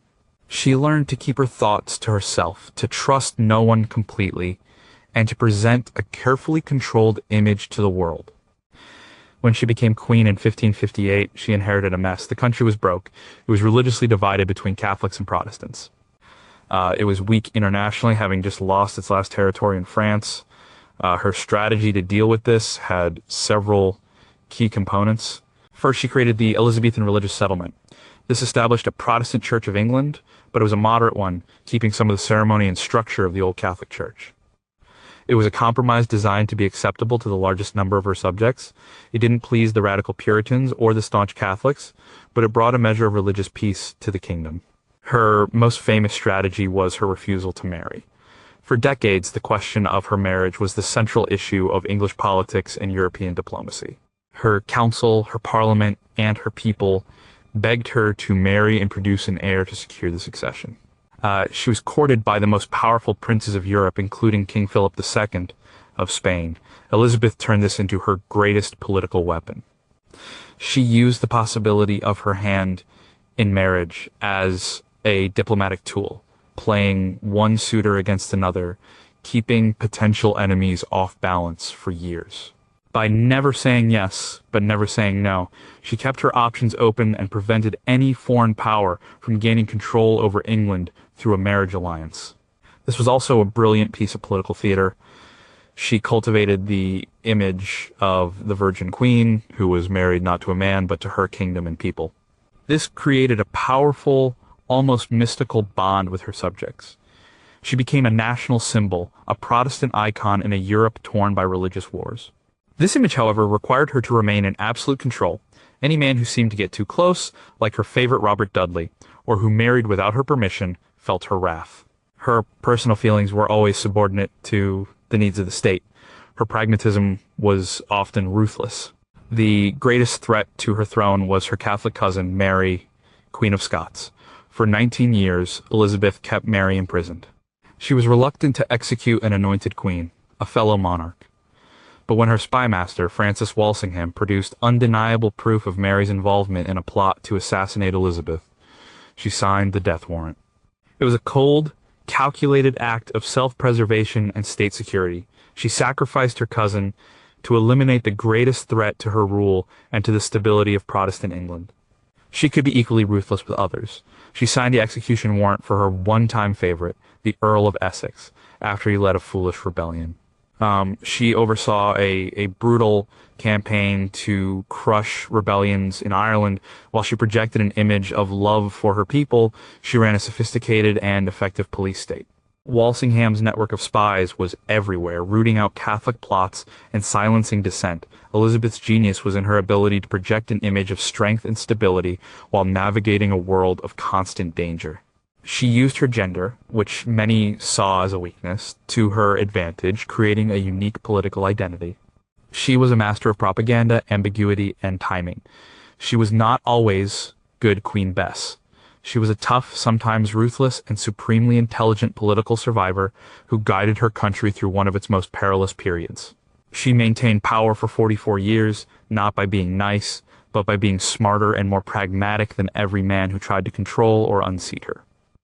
She learned to keep her thoughts to herself, to trust no one completely, and to present a carefully controlled image to the world. When she became queen in 1558, she inherited a mess. The country was broke. It was religiously divided between Catholics and Protestants. It was weak internationally, having just lost its last territory in France. Her strategy to deal with this had several key components. First, she created the Elizabethan religious settlement. This established a Protestant Church of England, but it was a moderate one, keeping some of the ceremony and structure of the old Catholic Church. It was a compromise designed to be acceptable to the largest number of her subjects. It didn't please the radical Puritans or the staunch Catholics, but it brought a measure of religious peace to the kingdom. Her most famous strategy was her refusal to marry. For decades, the question of her marriage was the central issue of English politics and European diplomacy. Her council, her parliament, and her people begged her to marry and produce an heir to secure the succession. She was courted by the most powerful princes of Europe, including King Philip II of Spain. Elizabeth turned this into her greatest political weapon. She used the possibility of her hand in marriage as a diplomatic tool, playing one suitor against another, keeping potential enemies off balance for years. By never saying yes, but never saying no, she kept her options open and prevented any foreign power from gaining control over England through a marriage alliance. This was also a brilliant piece of political theater. She cultivated the image of the Virgin Queen, who was married not to a man, but to her kingdom and people. This created a powerful, almost mystical bond with her subjects. She became a national symbol, a Protestant icon in a Europe torn by religious wars. This image, however, required her to remain in absolute control. Any man who seemed to get too close, like her favorite Robert Dudley, or who married without her permission, felt her wrath. Her personal feelings were always subordinate to the needs of the state. Her pragmatism was often ruthless. The greatest threat to her throne was her Catholic cousin, Mary, Queen of Scots. For 19 years, Elizabeth kept Mary imprisoned. She was reluctant to execute an anointed queen, a fellow monarch. But when her spymaster, Francis Walsingham, produced undeniable proof of Mary's involvement in a plot to assassinate Elizabeth, she signed the death warrant. It was a cold, calculated act of self-preservation and state security. She sacrificed her cousin to eliminate the greatest threat to her rule and to the stability of Protestant England. She could be equally ruthless with others. She signed the execution warrant for her one-time favorite, the Earl of Essex, after he led a foolish rebellion. She oversaw a brutal campaign to crush rebellions in Ireland. While she projected an image of love for her people, she ran a sophisticated and effective police state. Walsingham's network of spies was everywhere, rooting out Catholic plots and silencing dissent. Elizabeth's genius was in her ability to project an image of strength and stability while navigating a world of constant danger. She used her gender, which many saw as a weakness, to her advantage, creating a unique political identity. She was a master of propaganda, ambiguity, and timing. She was not always good Queen Bess. She was a tough, sometimes ruthless, and supremely intelligent political survivor who guided her country through one of its most perilous periods. She maintained power for 44 years, not by being nice, but by being smarter and more pragmatic than every man who tried to control or unseat her.